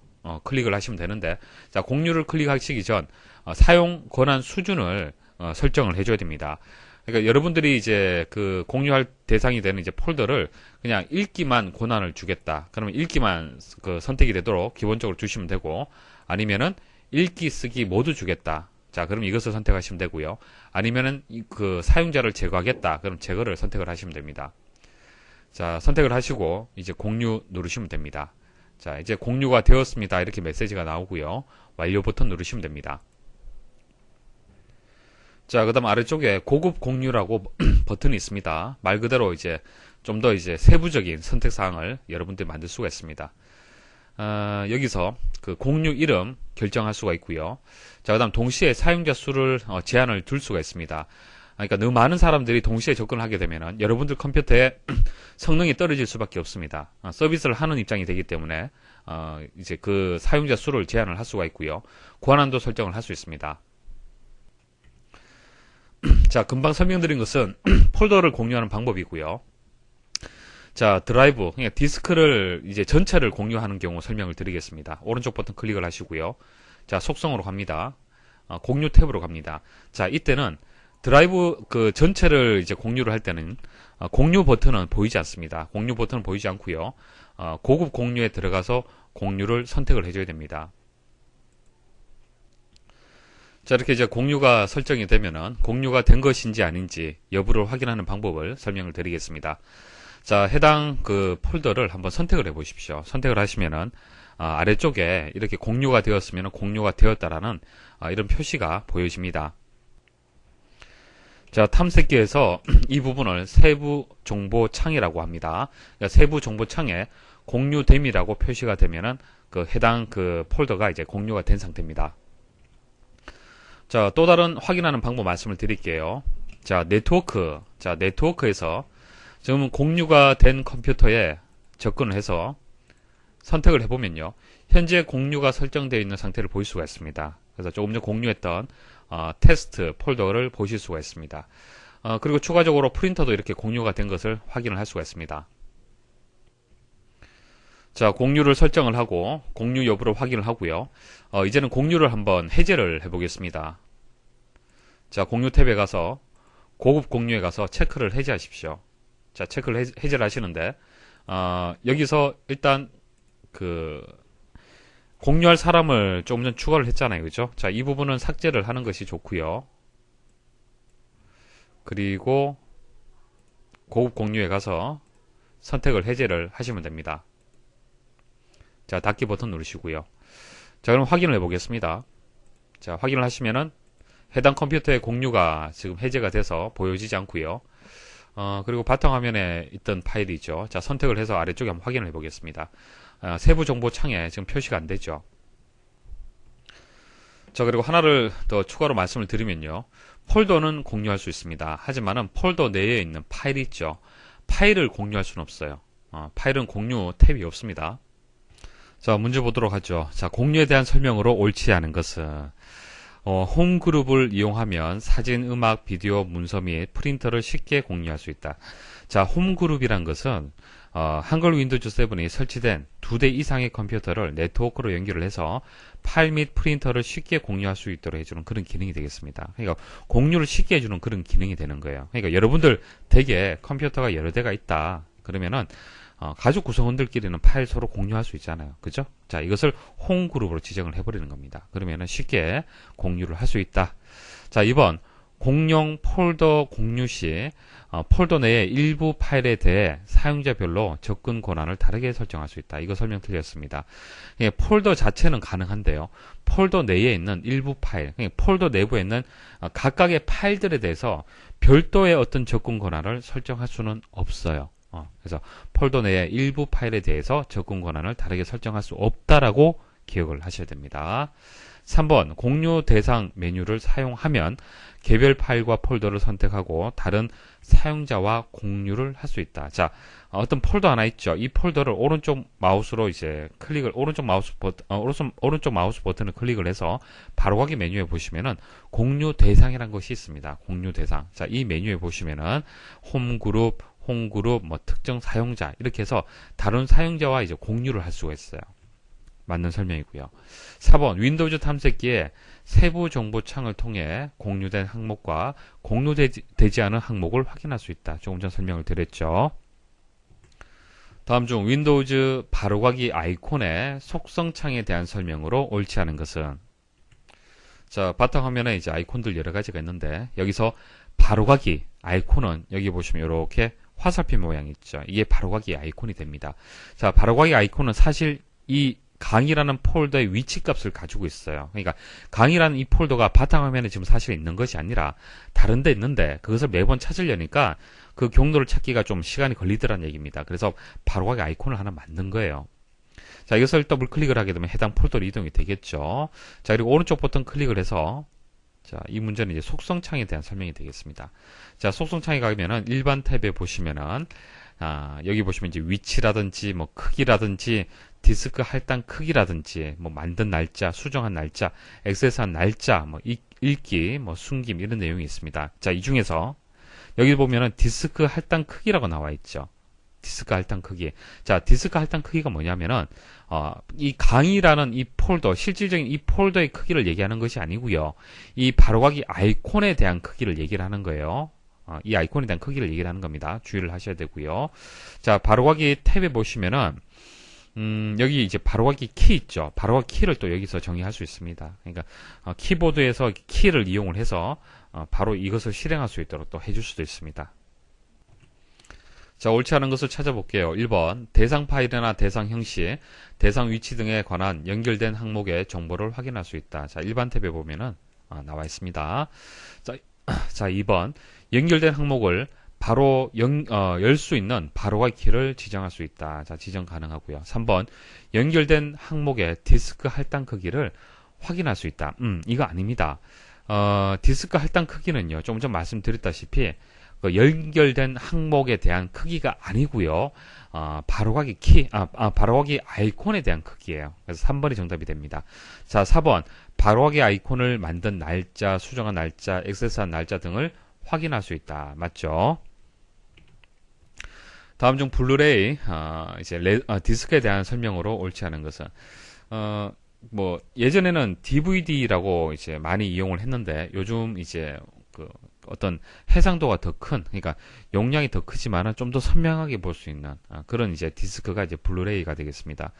클릭을 하시면 되는데, 자, 공유를 클릭하시기 전 사용 권한 수준을 설정을 해줘야 됩니다. 그러니까 여러분들이 이제 공유할 대상이 되는 이제 폴더를 그냥 읽기만 권한을 주겠다. 그러면 읽기만 선택이 되도록 기본적으로 주시면 되고, 아니면은 읽기 쓰기 모두 주겠다. 자, 그럼 이것을 선택하시면 되고요. 아니면은 사용자를 제거하겠다. 그럼 제거를 선택을 하시면 됩니다. 자, 선택을 하시고 이제 공유 누르시면 됩니다. 자, 이제 공유가 되었습니다. 이렇게 메시지가 나오고요. 완료 버튼 누르시면 됩니다. 자, 그 다음 아래쪽에 고급 공유라고 버튼이 있습니다. 말 그대로 이제 좀 더 이제 세부적인 선택사항을 여러분들이 만들 수가 있습니다. 여기서 공유 이름 결정할 수가 있고요. 자, 그 다음 동시에 사용자 수를 제한을 둘 수가 있습니다. 그러니까 너무 많은 사람들이 동시에 접근을 하게 되면은 여러분들 컴퓨터에 성능이 떨어질 수밖에 없습니다. 서비스를 하는 입장이 되기 때문에 이제 사용자 수를 제한을 할 수가 있고요. 권한도 설정을 할 수 있습니다. 자, 금방 설명드린 것은 폴더를 공유하는 방법이고요. 자, 드라이브, 그러니까 디스크를 이제 전체를 공유하는 경우 설명을 드리겠습니다. 오른쪽 버튼 클릭을 하시고요. 자, 속성으로 갑니다. 공유 탭으로 갑니다. 자, 이때는 드라이브 전체를 이제 공유를 할 때는 공유 버튼은 보이지 않습니다. 공유 버튼은 보이지 않고요. 고급 공유에 들어가서 공유를 선택을 해줘야 됩니다. 자, 이렇게 이제 공유가 설정이 되면은 공유가 된 것인지 아닌지 여부를 확인하는 방법을 설명을 드리겠습니다. 자, 해당 폴더를 한번 선택을 해 보십시오. 선택을 하시면은 아래쪽에 이렇게 공유가 되었으면 공유가 되었다라는 이런 표시가 보여집니다. 자, 탐색기에서 이 부분을 세부 정보 창이라고 합니다. 그러니까 세부 정보 창에 공유됨이라고 표시가 되면은 해당 폴더가 이제 공유가 된 상태입니다. 자, 또 다른 확인하는 방법 말씀을 드릴게요. 자, 네트워크. 자, 네트워크에서 지금 공유가 된 컴퓨터에 접근을 해서 선택을 해보면요. 현재 공유가 설정되어 있는 상태를 볼 수가 있습니다. 그래서 조금 전 공유했던 테스트 폴더를 보실 수가 있습니다. 그리고 추가적으로 프린터도 이렇게 공유가 된 것을 확인을 할 수가 있습니다. 자, 공유를 설정을 하고 공유 여부를 확인을 하고요. 이제는 공유를 한번 해제를 해보겠습니다. 자, 공유 탭에 가서 고급 공유에 가서 체크를 해제하십시오. 자, 체크를 해제를 하시는데 여기서 일단 공유할 사람을 조금 전 추가를 했잖아요. 그죠? 자, 이 부분은 삭제를 하는 것이 좋고요. 그리고 고급 공유에 가서 선택을 해제를 하시면 됩니다. 자, 닫기 버튼 누르시고요. 자, 그럼 확인을 해보겠습니다. 자, 확인을 하시면은 해당 컴퓨터의 공유가 지금 해제가 돼서 보여지지 않고요. 그리고 바탕화면에 있던 파일이 있죠. 자, 선택을 해서 아래쪽에 한번 확인을 해보겠습니다. 세부 정보 창에 지금 표시가 안 되죠. 자, 그리고 하나를 더 추가로 말씀을 드리면요. 폴더는 공유할 수 있습니다. 하지만은 폴더 내에 있는 파일이 있죠. 파일을 공유할 수는 없어요. 파일은 공유 탭이 없습니다. 자, 문제 보도록 하죠. 자, 공유에 대한 설명으로 옳지 않은 것은 홈그룹을 이용하면 사진, 음악, 비디오, 문서 및 프린터를 쉽게 공유할 수 있다. 자, 홈그룹이란 것은 한글 윈도우즈 7이 설치된 2대 이상의 컴퓨터를 네트워크로 연결을 해서 파일 및 프린터를 쉽게 공유할 수 있도록 해주는 그런 기능이 되겠습니다. 그러니까 공유를 쉽게 해주는 그런 기능이 되는 거예요. 그러니까 여러분들 댁에 컴퓨터가 여러 대가 있다. 그러면은 가족 구성원들끼리는 파일 서로 공유할 수 있잖아요. 그죠? 자, 이것을 홈그룹으로 지정을 해버리는 겁니다. 그러면은 쉽게 공유를 할 수 있다. 자, 2번 공용 폴더 공유 시 폴더 내의 일부 파일에 대해 사용자별로 접근 권한을 다르게 설정할 수 있다. 이거 설명 드렸습니다. 예, 폴더 자체는 가능한데요. 폴더 내에 있는 일부 파일, 폴더 내부에 있는 각각의 파일들에 대해서 별도의 어떤 접근 권한을 설정할 수는 없어요. 그래서 폴더 내의 일부 파일에 대해서 접근 권한을 다르게 설정할 수 없다라고 기억을 하셔야 됩니다. 3번 공유 대상 메뉴를 사용하면 개별 파일과 폴더를 선택하고 다른 사용자와 공유를 할 수 있다. 자, 어떤 폴더 하나 있죠. 이 폴더를 오른쪽 마우스로 이제 클릭을 오른쪽 마우스 버튼을 클릭을 해서 바로가기 메뉴에 보시면은 공유 대상이라는 것이 있습니다. 공유 대상. 자, 이 메뉴에 보시면은 홈그룹, 뭐 특정 사용자 이렇게 해서 다른 사용자와 이제 공유를 할 수가 있어요. 맞는 설명이고요. 4번 윈도우즈 탐색기에 세부 정보 창을 통해 공유된 항목과 공유되지 않은 항목을 확인할 수 있다. 조금 전 설명을 드렸죠. 다음 중 윈도우즈 바로가기 아이콘의 속성 창에 대한 설명으로 옳지 않은 것은, 자, 바탕화면에 이제 아이콘들 여러 가지가 있는데 여기서 바로가기 아이콘은 여기 보시면 이렇게 화살표 모양이 있죠. 이게 바로가기 아이콘이 됩니다. 자, 바로가기 아이콘은 사실 이 강의라는 폴더의 위치 값을 가지고 있어요. 그러니까 강의라는 이 폴더가 바탕화면에 지금 사실 있는 것이 아니라 다른 데 있는데 그것을 매번 찾으려니까 그 경로를 찾기가 좀 시간이 걸리더라는 얘기입니다. 그래서 바로가기 아이콘을 하나 만든 거예요. 자, 이것을 더블 클릭을 하게 되면 해당 폴더로 이동이 되겠죠. 자, 그리고 오른쪽 버튼 클릭을 해서, 자, 이 문제는 이제 속성창에 대한 설명이 되겠습니다. 자, 속성창에 가면은 일반 탭에 보시면은 여기 보시면 이제 위치라든지 뭐 크기라든지 디스크 할당 크기라든지 뭐 만든 날짜, 수정한 날짜, 액세스한 날짜, 뭐 읽기, 뭐 숨김 이런 내용이 있습니다. 자, 이 중에서 여기 보면은 디스크 할당 크기라고 나와 있죠. 디스크 할당 크기. 자, 디스크 할당 크기가 뭐냐면은 이 강의라는 이 폴더, 실질적인 이 폴더의 크기를 얘기하는 것이 아니고요. 이 바로가기 아이콘에 대한 크기를 얘기를 하는 거예요. 이 아이콘에 대한 크기를 얘기를 하는 겁니다. 주의를 하셔야 되고요. 자, 바로가기 탭에 보시면은 여기 이제 바로가기 키 있죠. 바로가기 키를 또 여기서 정의할 수 있습니다. 그러니까 키보드에서 키를 이용을 해서 바로 이것을 실행할 수 있도록 또 해줄 수도 있습니다. 자, 옳지 않은 것을 찾아볼게요. 1번 대상 파일이나 대상 형식, 대상 위치 등에 관한 연결된 항목의 정보를 확인할 수 있다. 자, 일반 탭에 보면은 나와 있습니다. 자, 2번 연결된 항목을 바로 열 수 있는 바로가기 키를 지정할 수 있다. 자, 지정 가능하고요. 3번 연결된 항목의 디스크 할당 크기를 확인할 수 있다. 이거 아닙니다. 디스크 할당 크기는요, 조금 전 말씀드렸다시피 연결된 항목에 대한 크기가 아니고요. 바로가기 키, 바로가기 아이콘에 대한 크기예요. 그래서 3번이 정답이 됩니다. 자, 4번 바로가기 아이콘을 만든 날짜, 수정한 날짜, 액세스한 날짜 등을 확인할 수 있다. 맞죠? 다음 중 블루레이 이제 디스크에 대한 설명으로 옳지 않은 것은, 뭐 예전에는 DVD라고 이제 많이 이용을 했는데 요즘 이제 그 어떤 해상도가 더 큰, 그러니까 용량이 더 크지만은 좀 더 선명하게 볼 수 있는 그런 이제 디스크가 이제 블루레이가 되겠습니다.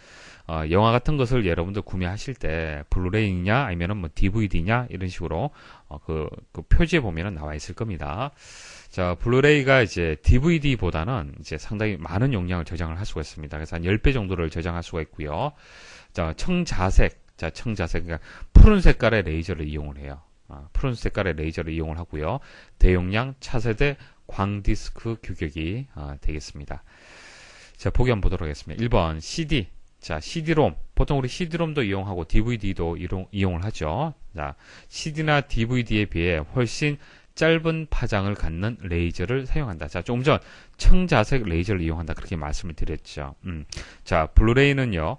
영화 같은 것을 여러분들 구매하실 때 블루레이냐 아니면은 뭐 DVD냐 이런 식으로 그 표지에 보면은 나와 있을 겁니다. 자, 블루레이가 이제 DVD보다는 이제 상당히 많은 용량을 저장을 할 수가 있습니다. 그래서 한 10배 정도를 저장할 수가 있고요. 자, 청자색, 그러니까 푸른 색깔의 레이저를 이용을 해요. 푸른 색깔의 레이저를 이용을 하고요. 대용량 차세대 광디스크 규격이 되겠습니다. 자, 보기 한번 보도록 하겠습니다. 1번 CD. 자, CD-ROM. 보통 우리 CD-ROM도 이용하고 DVD도 이용을 하죠. 자, CD나 DVD에 비해 훨씬 짧은 파장을 갖는 레이저를 사용한다. 자, 조금 전 청자색 레이저를 이용한다. 그렇게 말씀을 드렸죠. 자, 블루레이는요,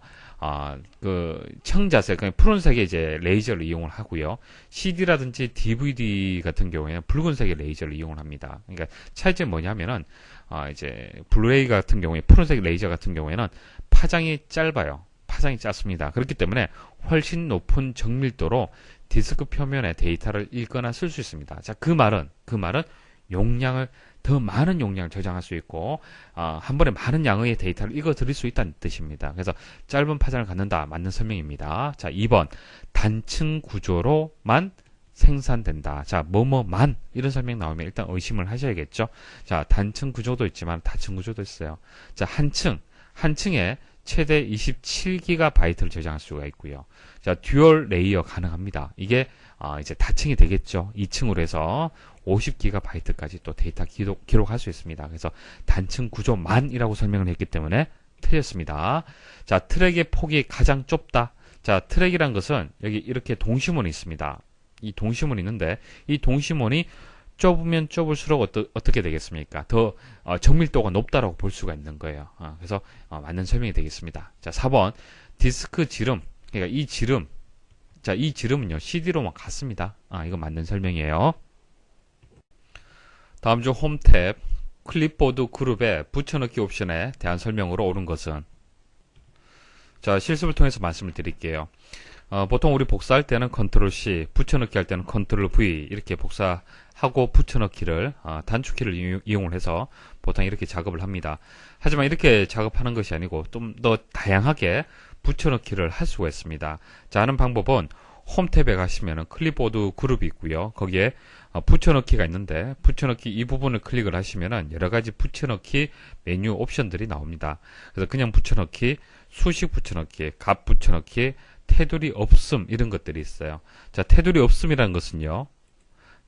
그 청자색, 그러니까 푸른색의 이제 레이저를 이용을 하고요. CD라든지 DVD 같은 경우에는 붉은색의 레이저를 이용을 합니다. 그러니까 차이점이 뭐냐면은 이제 블루레이 같은 경우에 푸른색 레이저 같은 경우에는 파장이 짧아요. 파장이 짧습니다. 그렇기 때문에 훨씬 높은 정밀도로 디스크 표면에 데이터를 읽거나 쓸 수 있습니다. 자, 그 말은 더 많은 용량을 저장할 수 있고 한 번에 많은 양의 데이터를 읽어 드릴 수 있다는 뜻입니다. 그래서 짧은 파장을 갖는다. 맞는 설명입니다. 자, 2번 단층 구조로만 생산된다. 자, 뭐뭐만 이런 설명 나오면 일단 의심을 하셔야겠죠. 자, 단층 구조도 있지만 다층 구조도 있어요. 자, 한 층에 최대 27GB를 저장할 수가 있고요. 자, 듀얼 레이어 가능합니다. 이게 이제 다층이 되겠죠. 2층으로 해서 50GB까지 또 데이터 기록할 수 있습니다. 그래서 단층 구조만이라고 설명을 했기 때문에 틀렸습니다. 자, 트랙의 폭이 가장 좁다. 자, 트랙이란 것은 여기 이렇게 동시문이 있습니다. 이 동시문이 있는데 이 동시문이 좁으면 좁을수록 어떻게 되겠습니까? 더 정밀도가 높다라고 볼 수가 있는 거예요. 그래서 맞는 설명이 되겠습니다. 자, 4번 디스크 지름. 그러니까 이 지름. 자, 이 지름은요 CD로만 같습니다. 이거 맞는 설명이에요. 다음 중 홈 탭 클립보드 그룹의 붙여넣기 옵션에 대한 설명으로 옳은 것은, 자, 실습을 통해서 말씀을 드릴게요. 보통 우리 복사할 때는 컨트롤 C, 붙여넣기 할 때는 컨트롤 V 이렇게 복사하고 붙여넣기를 단축키를 이용을 해서 보통 이렇게 작업을 합니다. 하지만 이렇게 작업하는 것이 아니고 좀 더 다양하게 붙여넣기를 할 수가 있습니다. 자, 하는 방법은 홈 탭에 가시면은 클립보드 그룹이 있고요. 거기에 붙여넣기가 있는데 붙여넣기 이 부분을 클릭을 하시면은 여러 가지 붙여넣기 메뉴 옵션들이 나옵니다. 그래서 그냥 붙여넣기, 수식 붙여넣기, 값 붙여넣기, 테두리 없음 이런 것들이 있어요. 자, 테두리 없음이라는 것은요.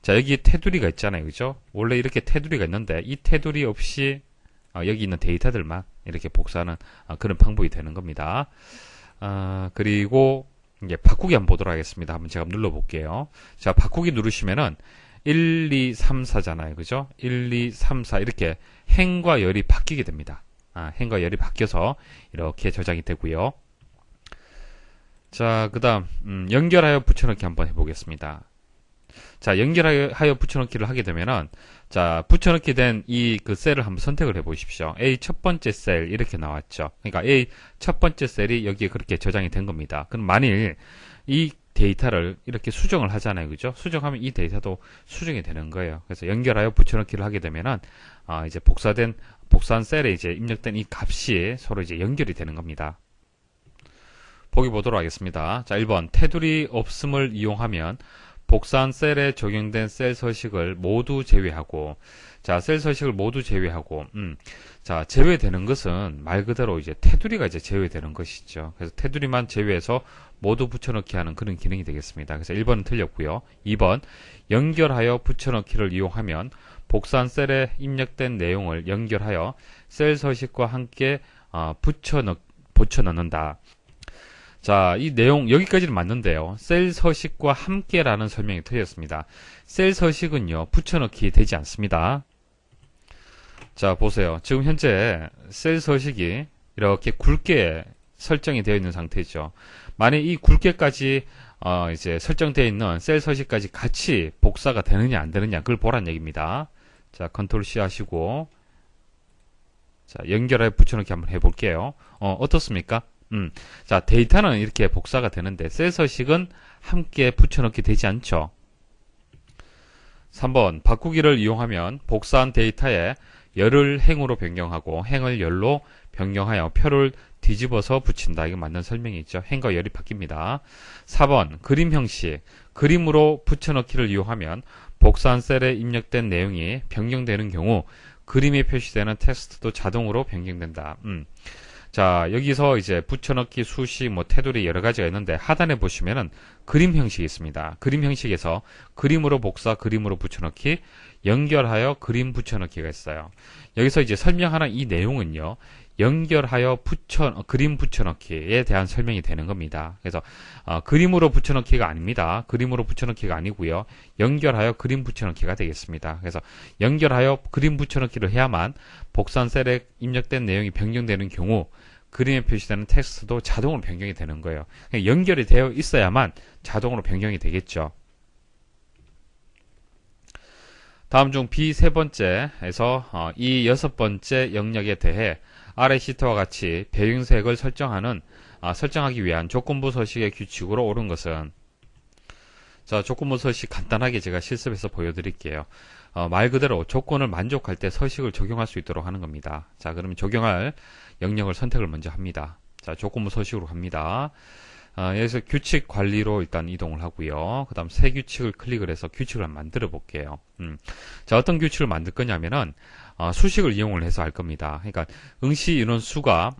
자, 여기 테두리가 있잖아요. 그죠? 원래 이렇게 테두리가 있는데 이 테두리 없이 여기 있는 데이터들만 이렇게 복사하는 그런 방법이 되는 겁니다. 그리고 이제 바꾸기 한번 보도록 하겠습니다. 한번 제가 눌러볼게요. 자, 바꾸기 누르시면은 1, 2, 3, 4잖아요. 그죠? 1, 2, 3, 4 이렇게 행과 열이 바뀌게 됩니다. 행과 열이 바뀌어서 이렇게 저장이 되고요. 자, 그 다음 연결하여 붙여넣기 한번 해보겠습니다. 자, 연결하여 붙여넣기를 하게 되면은, 자, 붙여넣기 된 그 셀을 한번 선택을 해 보십시오. A 첫 번째 셀 이렇게 나왔죠. 그러니까 A 첫 번째 셀이 여기에 그렇게 저장이 된 겁니다. 그럼 만일 이 데이터를 이렇게 수정을 하잖아요. 그죠? 수정하면 이 데이터도 수정이 되는 거예요. 그래서 연결하여 붙여넣기를 하게 되면은, 이제 복사한 셀에 이제 입력된 이 값이 서로 이제 연결이 되는 겁니다. 보기 보도록 하겠습니다. 자, 1번 테두리 없음을 이용하면 복사한 셀에 적용된 셀 서식을 모두 제외하고, 자, 셀 서식을 모두 제외하고, 자, 제외되는 것은 말 그대로 이제 테두리가 이제 제외되는 것이죠. 그래서 테두리만 제외해서 모두 붙여넣기 하는 그런 기능이 되겠습니다. 그래서 1번은 틀렸고요. 2번 연결하여 붙여넣기를 이용하면 복사한 셀에 입력된 내용을 연결하여 셀 서식과 함께 붙여넣는다. 자, 이 내용 여기까지는 맞는데요. 셀 서식과 함께라는 설명이 틀렸습니다. 셀 서식은요 붙여넣기 되지 않습니다. 자, 보세요. 지금 현재 셀 서식이 이렇게 굵게 설정이 되어 있는 상태죠. 만약 이 굵게까지 이제 설정되어 있는 셀 서식까지 같이 복사가 되느냐 안 되느냐 그걸 보란 얘기입니다. 자, 컨트롤 C 하시고, 자, 연결하여 붙여넣기 한번 해볼게요. 어떻습니까? 자, 데이터는 이렇게 복사가 되는데 셀 서식은 함께 붙여넣기 되지 않죠. 3번 바꾸기를 이용하면 복사한 데이터에 열을 행으로 변경하고 행을 열로 변경하여 표를 뒤집어서 붙인다. 이거 맞는 설명이죠. 행과 열이 바뀝니다. 4번 그림 형식, 그림으로 붙여넣기를 이용하면 복사한 셀에 입력된 내용이 변경되는 경우 그림에 표시되는 텍스트도 자동으로 변경된다. 자, 여기서 이제 붙여넣기, 수식, 테두리 여러 가지가 있는데 하단에 보시면은 그림 형식이 있습니다. 그림 형식에서 그림으로 복사, 그림으로 붙여넣기, 연결하여 그림 붙여넣기가 있어요. 여기서 이제 설명하는 이 내용은요, 연결하여 그림 붙여넣기에 대한 설명이 되는 겁니다. 그래서 그림으로 붙여넣기가 아닙니다. 그림으로 붙여넣기가 아니고요. 연결하여 그림 붙여넣기가 되겠습니다. 그래서 연결하여 그림 붙여넣기를 해야만 복사한 셀에 입력된 내용이 변경되는 경우 그림에 표시되는 텍스트도 자동으로 변경이 되는 거예요. 그러니까 연결이 되어 있어야만 자동으로 변경이 되겠죠. 다음 중 B 세 번째에서 이 여섯 번째 영역에 대해 아래 시트와 같이 배경색을 설정하기 위한 조건부 서식의 규칙으로 옳은 것은, 자, 조건부 서식 간단하게 제가 실습해서 보여드릴게요. 말 그대로 조건을 만족할 때 서식을 적용할 수 있도록 하는 겁니다. 자, 그러면 적용할 영역을 선택을 먼저 합니다. 자, 조건부 서식으로 갑니다. 여기서 규칙 관리로 일단 이동을 하고요. 그 다음 새 규칙을 클릭을 해서 규칙을 만들어 볼게요. 자, 어떤 규칙을 만들 거냐면은, 수식을 이용을 해서 할 겁니다. 그러니까, 응시 인원 수가,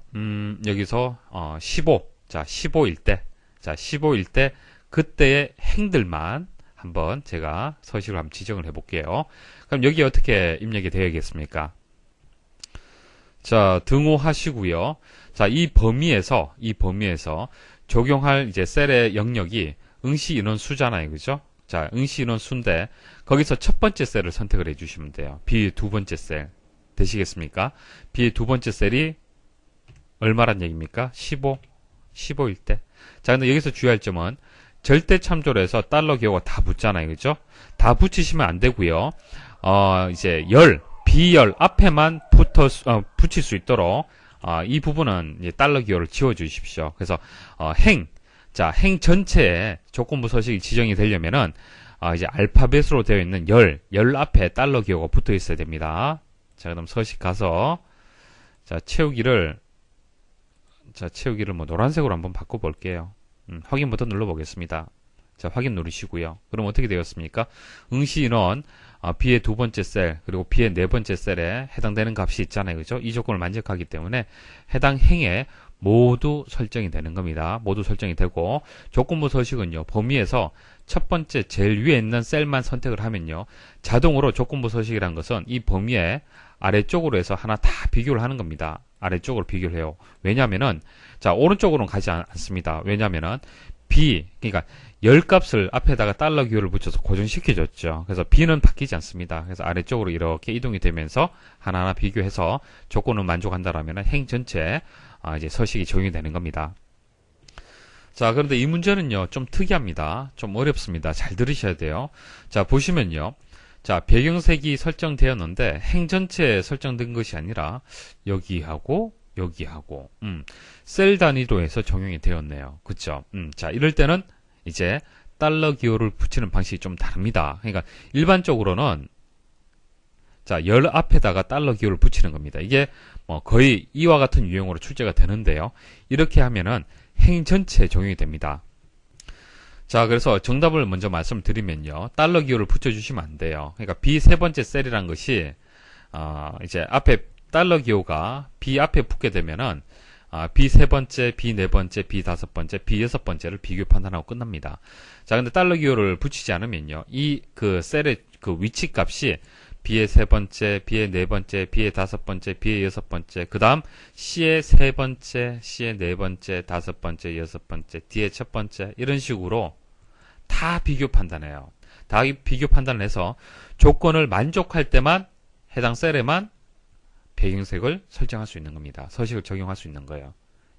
여기서, 15. 자, 15일 때. 자, 15일 때, 그때의 행들만 한번 제가 서식을 한번 지정을 해 볼게요. 그럼 여기 어떻게 입력이 되어야겠습니까? 자, 등호하시고요. 자, 이 범위에서 적용할 이제 셀의 영역이 응시 인원 수잖아요. 그죠? 자, 응시 인원 수인데, 거기서 첫 번째 셀을 선택을 해 주시면 돼요. B의 두 번째 셀. 되시겠습니까? B의 두 번째 셀이 얼마란 얘기입니까? 15일 때. 자, 근데 여기서 주의할 점은, 절대 참조로 해서 달러 기호가 다 붙잖아요. 그죠? 다 붙이시면 안 되고요. 이제 비열 앞에만 붙일 수 있도록, 이 부분은 이제 달러 기호를 지워 주십시오. 그래서, 자, 행 전체에 조건부 서식이 지정이 되려면은, 이제 알파벳으로 되어 있는 열 앞에 달러 기호가 붙어 있어야 됩니다. 자, 그럼 서식 가서, 자, 채우기를 뭐 노란색으로 한번 바꿔볼게요. 확인 버튼 눌러보겠습니다. 자, 확인 누르시고요. 그럼 어떻게 되었습니까? 응시 인원, B의 두 번째 셀, 그리고 B의 네 번째 셀에 해당되는 값이 있잖아요. 그죠? 이 조건을 만족하기 때문에 해당 행에 모두 설정이 되는 겁니다. 모두 설정이 되고, 조건부 서식은요, 범위에서 첫 번째 제일 위에 있는 셀만 선택을 하면요, 자동으로 조건부 서식이라는 것은 이 범위의 아래쪽으로 해서 하나 다 비교를 하는 겁니다. 아래쪽으로 비교를 해요. 왜냐면은, 자, 오른쪽으로는 가지 않습니다. 왜냐면은, 그러니까, 열 값을 앞에다가 달러 기호를 붙여서 고정시켜줬죠. 그래서 B는 바뀌지 않습니다. 그래서 아래쪽으로 이렇게 이동이 되면서 하나하나 비교해서 조건을 만족한다라면 행 전체에 이제 서식이 적용이 되는 겁니다. 자, 그런데 이 문제는요, 좀 특이합니다. 좀 어렵습니다. 잘 들으셔야 돼요. 자, 보시면요. 자, 배경색이 설정되었는데 행 전체에 설정된 것이 아니라 여기하고 셀 단위로 해서 적용이 되었네요. 그쵸? 자, 이럴 때는 이제 달러 기호를 붙이는 방식이 좀 다릅니다. 그러니까 일반적으로는 자, 열 앞에다가 달러 기호를 붙이는 겁니다. 이게 뭐 거의 이와 같은 유형으로 출제가 되는데요. 이렇게 하면은 행 전체에 적용이 됩니다. 자, 그래서 정답을 먼저 말씀드리면요. 달러 기호를 붙여주시면 안 돼요. 그러니까 B 세 번째 셀이란 것이, 이제 앞에 달러 기호가 B 앞에 붙게 되면은, B 세 번째, B 네 번째, B 다섯 번째, B 여섯 번째를 비교 판단하고 끝납니다. 자, 근데 달러 기호를 붙이지 않으면요. 그 셀의 그 위치 값이 B의 세 번째, B의 네 번째, B의 다섯 번째, B의 여섯 번째, 그 다음 C의 세 번째, C의 네 번째, 다섯 번째, 여섯 번째, D의 첫 번째, 이런 식으로 다 비교 판단해요. 다 비교 판단을 해서 조건을 만족할 때만 해당 셀에만 배경색을 설정할 수 있는 겁니다. 서식을 적용할 수 있는 거예요.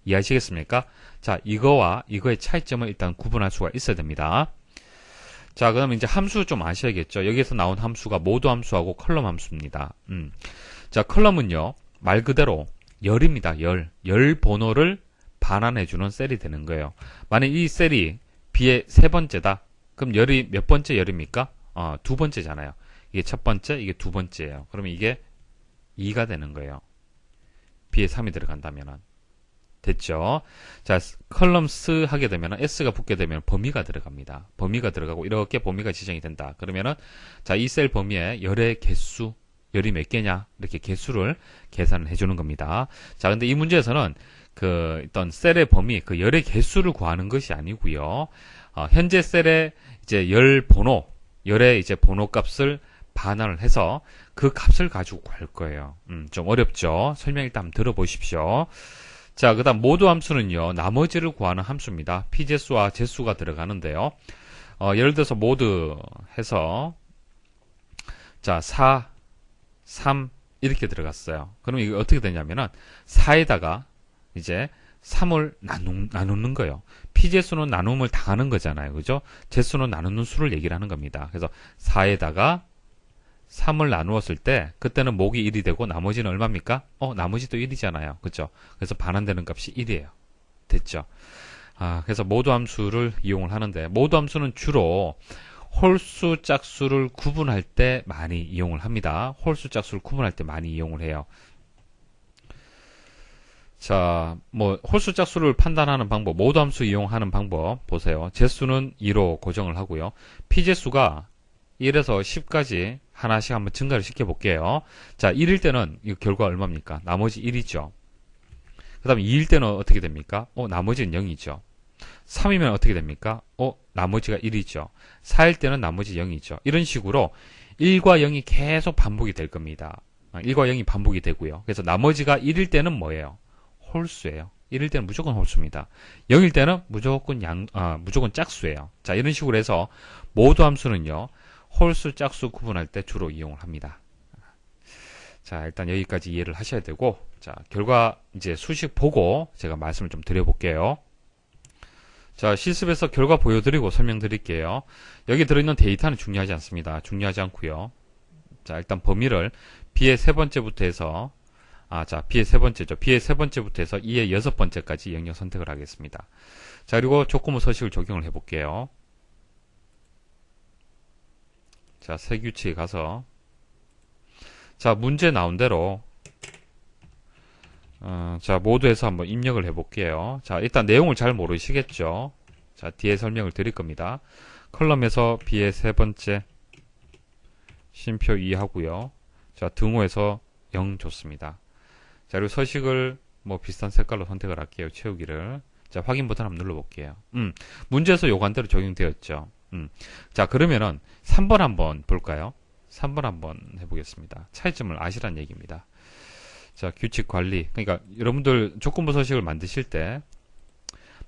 이해하시겠습니까? 자, 이거와 이거의 차이점을 일단 구분할 수가 있어야 됩니다. 자, 그럼 이제 함수 좀 아셔야겠죠. 여기에서 나온 함수가 모두 함수하고 컬럼 함수입니다. 자, 컬럼은요, 말 그대로 열입니다. 열 번호를 반환해주는 셀이 되는 거예요. 만약 이 셀이 B의 세 번째다. 그럼 열이 몇 번째 열입니까? 두 번째잖아요. 이게 첫 번째, 이게 두 번째예요. 그러면 이게 2가 되는 거예요. B에 3이 들어간다면은. 됐죠? 자, 컬럼 스 하게 되면 S가 붙게 되면 범위가 들어갑니다. 범위가 들어가고 이렇게 범위가 지정이 된다. 그러면은 자, 이 셀 범위에 열의 개수, 열이 몇 개냐? 이렇게 개수를 계산을 해주는 겁니다. 자, 근데 이 문제에서는 그 어떤 셀의 범위, 그 열의 개수를 구하는 것이 아니고요. 현재 셀의 이제 열의 이제 번호 값을 반환을 해서 그 값을 가지고 구할 거예요. 좀 어렵죠? 설명 일단 한번 들어보십시오. 자, 그 다음 모두 함수는요, 나머지를 구하는 함수입니다. 피재수와 재수가 들어가는데요. 예를 들어서 모두 해서, 자, 4, 3, 이렇게 들어갔어요. 그럼 이게 어떻게 되냐면은, 4에다가 이제 3을 나누는 거예요. 피재수는 나눔을 당하는 거잖아요. 그죠? 재수는 나누는 수를 얘기를 하는 겁니다. 그래서 4에다가 3을 나누었을 때 그때는 목이 1이 되고 나머지는 얼마입니까? 나머지도 1이잖아요. 그죠? 그래서 반환되는 값이 1이에요. 됐죠? 그래서 모두 함수를 이용을 하는데 모두 함수는 주로 홀수, 짝수를 구분할 때 많이 이용을 합니다. 홀수, 짝수를 구분할 때 많이 이용을 해요. 자, 뭐 홀수 짝수를 판단하는 방법, 모두 함수 이용하는 방법 보세요. 제수는 2로 고정을 하고요. 피제수가 1에서 10까지 하나씩 한번 증가를 시켜 볼게요. 자, 1일 때는 이 결과 얼마입니까? 나머지 1이죠. 그 다음에 2일 때는 어떻게 됩니까? 나머지는 0이죠. 3이면 어떻게 됩니까? 나머지가 1이죠. 4일 때는 나머지 0이죠. 이런 식으로 1과 0이 계속 반복이 될 겁니다. 1과 0이 반복이 되고요. 그래서 나머지가 1일 때는 뭐예요? 홀수예요. 1일 때는 무조건 홀수입니다. 0일 때는 무조건 짝수예요. 자, 이런 식으로 해서 모두 함수는요, 홀수, 짝수 구분할 때 주로 이용을 합니다. 자, 일단 여기까지 이해를 하셔야 되고, 자, 결과 이제 수식 보고 제가 말씀을 좀 드려볼게요. 자, 실습에서 결과 보여드리고 설명드릴게요. 여기 들어있는 데이터는 중요하지 않습니다. 중요하지 않고요. 자, 일단 범위를 B의 세 번째부터 해서 B의 세 번째죠. B의 세 번째부터 해서 E의 여섯 번째까지 영역 선택을 하겠습니다. 자, 그리고 조건부 서식을 적용을 해볼게요. 자, 세규칙에 가서 자, 문제 나온 대로 자, 모두에서 한번 입력을 해볼게요. 자, 일단 내용을 잘 모르시겠죠? 자, 뒤에 설명을 드릴 겁니다. 컬럼에서 B의 세 번째 쉼표 2 하고요. 자, 등호에서 0 줬습니다. 자, 그리고 서식을 뭐 비슷한 색깔로 선택을 할게요. 채우기를. 자, 확인 버튼 한번 눌러볼게요. 문제에서 요구한 대로 적용되었죠. 자, 그러면은 3번 한번 볼까요? 3번 한번 해보겠습니다. 차이점을 아시란 얘기입니다. 자, 규칙 관리. 그러니까 여러분들 조건부 서식을 만드실 때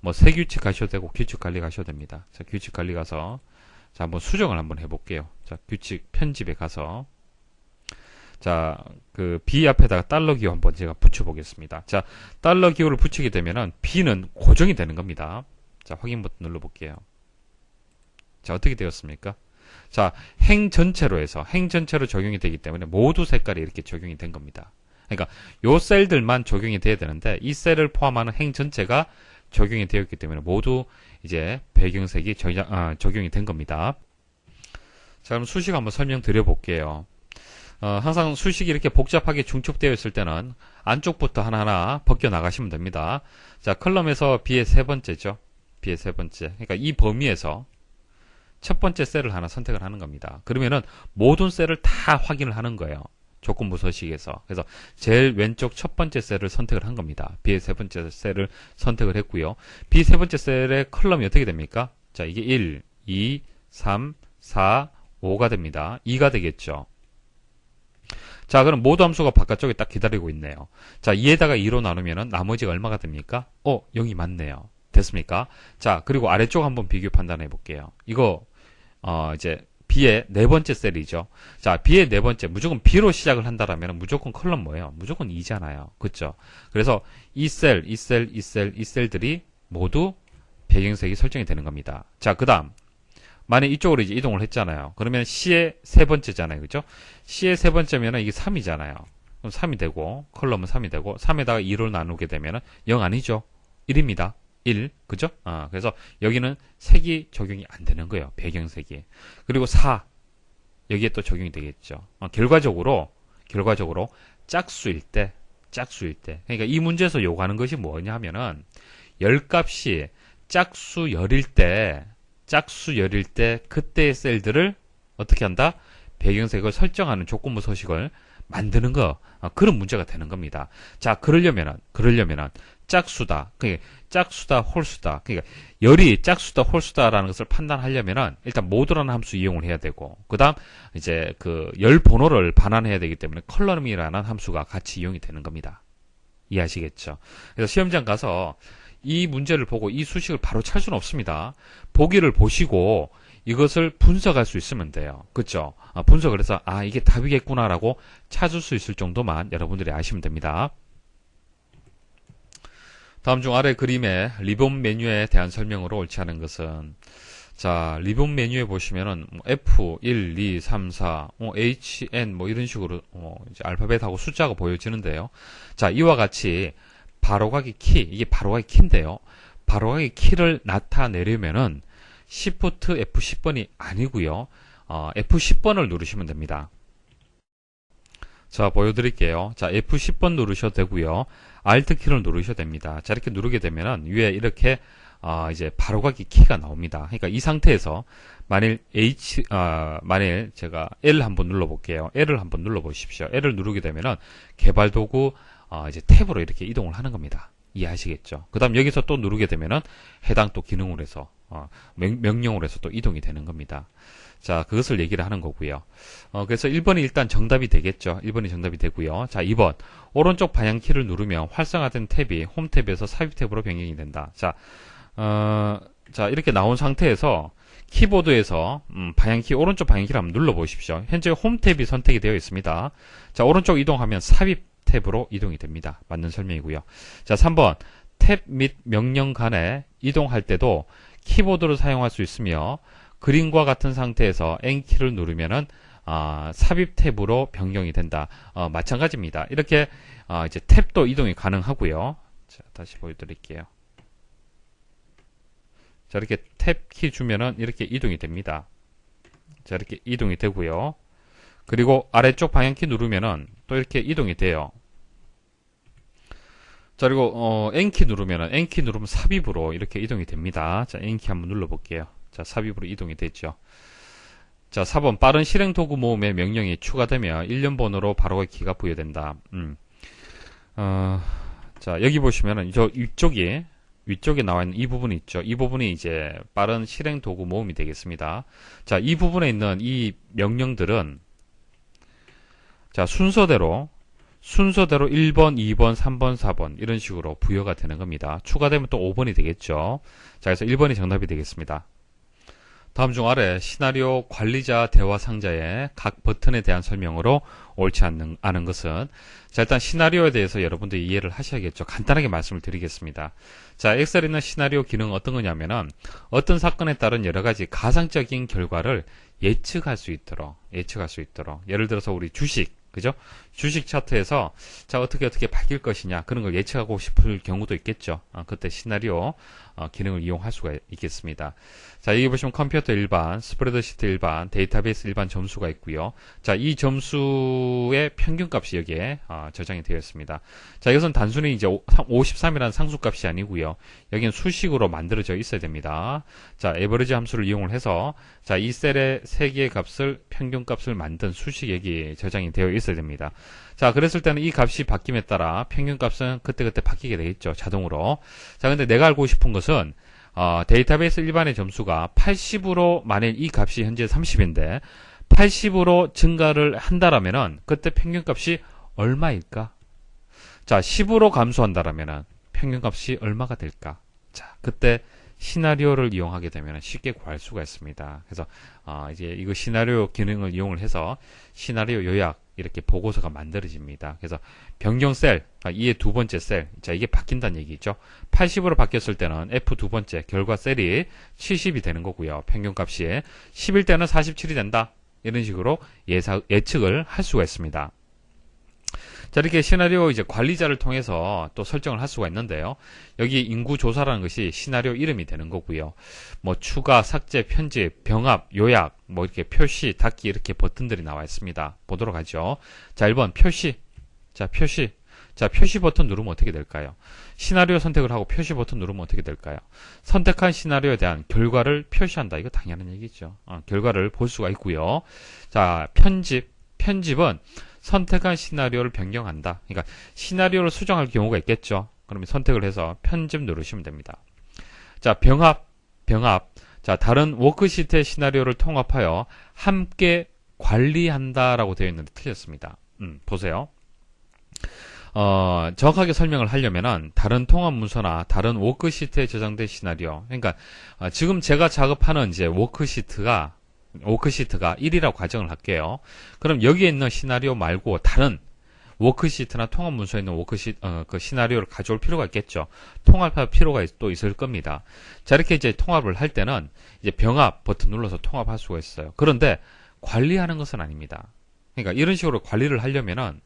뭐 새 규칙 가셔도 되고 규칙 관리 가셔도 됩니다. 자, 규칙 관리 가서 자, 한번 수정을 한번 해볼게요. 자, 규칙 편집에 가서 자, 그 B 앞에다가 달러 기호 한번 제가 붙여보겠습니다. 자, 달러 기호를 붙이게 되면은 B는 고정이 되는 겁니다. 자, 확인 버튼 눌러볼게요. 자, 어떻게 되었습니까? 자, 행 전체로 해서 행 전체로 적용이 되기 때문에 모두 색깔이 이렇게 적용이 된 겁니다. 그러니까 요 셀들만 적용이 돼야 되는데 이 셀을 포함하는 행 전체가 적용이 되었기 때문에 모두 이제 배경색이 적용이 된 겁니다. 자, 그럼 수식 한번 설명드려 볼게요. 항상 수식이 이렇게 복잡하게 중첩되어 있을 때는 안쪽부터 하나하나 벗겨 나가시면 됩니다. 자, 컬럼에서 B의 세 번째죠. B의 세 번째. 그러니까 이 범위에서 첫 번째 셀을 하나 선택을 하는 겁니다. 그러면은 모든 셀을 다 확인을 하는 거예요. 조건부 서식에서. 그래서 제일 왼쪽 첫 번째 셀을 선택을 한 겁니다. B의 세 번째 셀을 선택을 했고요. B 세 번째 셀의 컬럼이 어떻게 됩니까? 자, 이게 1, 2, 3, 4, 5가 됩니다. 2가 되겠죠. 자, 그럼 모두 함수가 바깥쪽에 딱 기다리고 있네요. 자, 2에다가 2로 나누면은 나머지가 얼마가 됩니까? 0이 맞네요. 됐습니까? 자, 그리고 아래쪽 한번 비교 판단해 볼게요. 이거 이제 B의 네 번째 셀이죠. 자, B의 네 번째 무조건 B로 시작을 한다라면 무조건 컬럼 뭐예요? 무조건 2잖아요. 그렇죠? 그래서 이 셀, 이 셀, 이 셀, 이 셀들이 모두 배경색이 설정이 되는 겁니다. 자, 그다음 만약 이쪽으로 이제 이동을 했잖아요. 그러면 C의 세 번째잖아요. 그죠? C의 세 번째면은 이게 3이잖아요. 그럼 3이 되고, 컬럼은 3이 되고, 3에다가 2로 나누게 되면은 0 아니죠? 1입니다. 1. 그죠? 그래서 여기는 색이 적용이 안 되는 거예요. 배경색이. 그리고 4. 여기에 또 적용이 되겠죠. 결과적으로 짝수일 때. 그러니까 이 문제에서 요구하는 것이 뭐냐 하면은, 열값이 짝수열일 때, 그때의 셀들을 어떻게 한다? 배경색을 설정하는 조건부 서식을 만드는 거, 그런 문제가 되는 겁니다. 자, 그러려면은 짝수다, 짝수다, 홀수다. 그러니까 열이 짝수다, 홀수다라는 것을 판단하려면은 일단 모두라는 함수 이용을 해야 되고, 그다음 이제 그 열 번호를 반환해야 되기 때문에 컬럼이라는 함수가 같이 이용이 되는 겁니다. 이해하시겠죠? 그래서 시험장 가서 이 문제를 보고 이 수식을 바로 찰 수는 없습니다. 보기를 보시고 이것을 분석할 수 있으면 돼요. 그렇죠? 분석을 해서 이게 답이겠구나라고 찾을 수 있을 정도만 여러분들이 아시면 됩니다. 다음 중 아래 그림의 리본 메뉴에 대한 설명으로 옳지 않은 것은, 자, 리본 메뉴에 보시면은 F, 1, 2, 3, 4, H, N 뭐 이런 식으로 이제 알파벳하고 숫자가 보여지는데요. 자, 이와 같이 바로가기 키, 이게 바로가기 키인데요. 바로가기 키를 나타내려면은 Shift F10번이 아니고요. F10번을 누르시면 됩니다. 자, 보여드릴게요. 자, F10번 누르셔도 되고요. Alt 키를 누르셔도 됩니다. 자, 이렇게 누르게 되면은 위에 이렇게 이제 바로가기 키가 나옵니다. 그러니까 이 상태에서 만일 제가 L 한번 눌러볼게요. L을 한번 눌러보십시오. L을 누르게 되면은 개발도구 이제 탭으로 이렇게 이동을 하는 겁니다. 이해하시겠죠? 그 다음 여기서 또 누르게 되면은 해당 또 기능으로 해서 명령으로 해서 또 이동이 되는 겁니다. 자, 그것을 얘기를 하는 거고요. 그래서 1번이 일단 정답이 되겠죠. 1번이 정답이 되고요. 자, 2번. 오른쪽 방향키를 누르면 활성화된 탭이 홈 탭에서 삽입 탭으로 변경이 된다. 자, 자, 이렇게 나온 상태에서 키보드에서 방향키, 오른쪽 방향키를 한번 눌러보십시오. 현재 홈 탭이 선택이 되어 있습니다. 자, 오른쪽 이동하면 삽입 탭으로 이동이 됩니다. 맞는 설명이고요. 자, 3번. 탭 및 명령 간에 이동할 때도 키보드를 사용할 수 있으며 그림과 같은 상태에서 N키를 누르면은 삽입 탭으로 변경이 된다. 마찬가지입니다. 이렇게 이제 탭도 이동이 가능하고요. 자, 다시 보여드릴게요. 자, 이렇게 탭 키 주면은 이렇게 이동이 됩니다. 자, 이렇게 이동이 되고요. 그리고 아래쪽 방향키 누르면은 또 이렇게 이동이 돼요. 자, 그리고 N키 누르면은 N키 누르면 삽입으로 이렇게 이동이 됩니다. 자, N키 한번 눌러볼게요. 자, 삽입으로 이동이 됐죠. 자, 4번 빠른 실행 도구 모음의 명령이 추가되며 1년 번호로 바로가기 키가 부여된다. 자, 여기 보시면은 저 위쪽에 나와 있는 이 부분이 있죠. 이 부분이 이제 빠른 실행 도구 모음이 되겠습니다. 자, 이 부분에 있는 이 명령들은 자, 순서대로 1번, 2번, 3번, 4번 이런 식으로 부여가 되는 겁니다. 추가되면 또 5번이 되겠죠. 자, 그래서 1번이 정답이 되겠습니다. 다음 중 아래 시나리오 관리자 대화 상자의 각 버튼에 대한 설명으로 옳지 않은 것은 자, 일단 시나리오에 대해서 여러분들이 이해를 하셔야겠죠. 간단하게 말씀을 드리겠습니다. 자, 엑셀에 있는 시나리오 기능은 어떤 거냐면은 어떤 사건에 따른 여러 가지 가상적인 결과를 예측할 수 있도록 예를 들어서 우리 주식 그죠? 주식 차트에서 자, 어떻게 바뀔 것이냐 그런 걸 예측하고 싶을 경우도 있겠죠. 그때 시나리오 기능을 이용할 수가 있겠습니다. 자, 여기 보시면 컴퓨터 일반, 스프레드시트 일반, 데이터베이스 일반 점수가 있고요. 자, 이 점수의 평균값이 여기에 저장이 되어 있습니다. 자, 이것은 단순히 이제 53이라는 상수값이 아니고요. 여기는 수식으로 만들어져 있어야 됩니다. 자, 에버리지 함수를 이용을 해서 자, 이 셀의 3개의 값을 평균값을 만든 수식이 여기 저장이 되어 있어야 됩니다. 자, 그랬을 때는 이 값이 바뀜에 따라 평균값은 그때그때 바뀌게 되겠죠. 자동으로. 자, 근데 내가 알고 싶은 것은 데이터베이스 일반의 점수가 80으로 만일 이 값이 현재 30인데 80으로 증가를 한다라면은 그때 평균값이 얼마일까? 자, 10으로 감소한다라면은 평균값이 얼마가 될까? 자, 그때 시나리오를 이용하게 되면 쉽게 구할 수가 있습니다. 그래서 이제 이거 시나리오 기능을 이용을 해서 시나리오 요약 이렇게 보고서가 만들어집니다. 그래서 변경 셀, 이의 두 번째 셀, 자, 이게 바뀐다는 얘기죠. 80으로 바뀌었을 때는 F 두 번째 결과 셀이 70이 되는 거고요. 평균값이 10일 때는 47이 된다. 이런 식으로 예측을 할 수가 있습니다. 자, 이렇게 시나리오 이제 관리자를 통해서 또 설정을 할 수가 있는데요. 여기 인구 조사라는 것이 시나리오 이름이 되는 거고요. 뭐 추가, 삭제, 편집, 병합, 요약, 뭐 이렇게 표시, 닫기 이렇게 버튼들이 나와 있습니다. 보도록 하죠. 자, 1번 표시. 자, 표시. 자, 표시 버튼 누르면 어떻게 될까요? 시나리오 선택을 하고 표시 버튼 누르면 어떻게 될까요? 선택한 시나리오에 대한 결과를 표시한다. 이거 당연한 얘기죠. 결과를 볼 수가 있고요. 자, 편집. 편집은 선택한 시나리오를 변경한다. 그러니까 시나리오를 수정할 경우가 있겠죠. 그러면 선택을 해서 편집 누르시면 됩니다. 자, 병합. 자, 다른 워크시트의 시나리오를 통합하여 함께 관리한다라고 되어 있는데 틀렸습니다. 보세요. 정확하게 설명을 하려면은 다른 통합 문서나 다른 워크시트에 저장된 시나리오. 그러니까 지금 제가 작업하는 이제 워크시트가 1이라고 가정을 할게요. 그럼 여기에 있는 시나리오 말고 다른 워크시트나 통합 문서에 있는 그 시나리오를 가져올 필요가 있겠죠. 통합할 필요가 또 있을 겁니다. 자, 이렇게 이제 통합을 할 때는 이제 병합 버튼 눌러서 통합할 수가 있어요. 그런데 관리하는 것은 아닙니다. 그러니까 이런 식으로 관리를 하려면은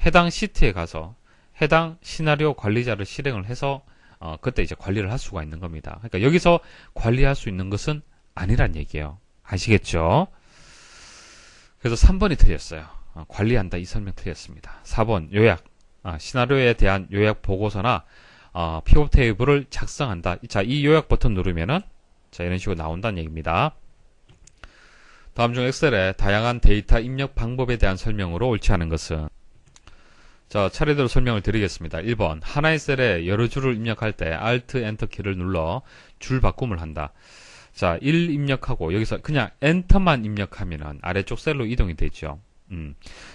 해당 시트에 가서 해당 시나리오 관리자를 실행을 해서 그때 이제 관리를 할 수가 있는 겁니다. 그러니까 여기서 관리할 수 있는 것은 아니란 얘기예요. 아시겠죠? 그래서 3번이 틀렸어요. 관리한다. 이 설명 틀렸습니다. 4번 요약. 시나리오에 대한 요약 보고서나 피벗 테이블을 작성한다. 자, 이 요약 버튼 누르면은 자, 이런 식으로 나온다는 얘기입니다. 다음 중 엑셀의 다양한 데이터 입력 방법에 대한 설명으로 옳지 않은 것은? 자, 차례대로 설명을 드리겠습니다. 1번 하나의 셀에 여러 줄을 입력할 때 Alt Enter 키를 눌러 줄 바꿈을 한다. 자, 1 입력하고 여기서 그냥 엔터만 입력하면은 아래쪽 셀로 이동이 되죠.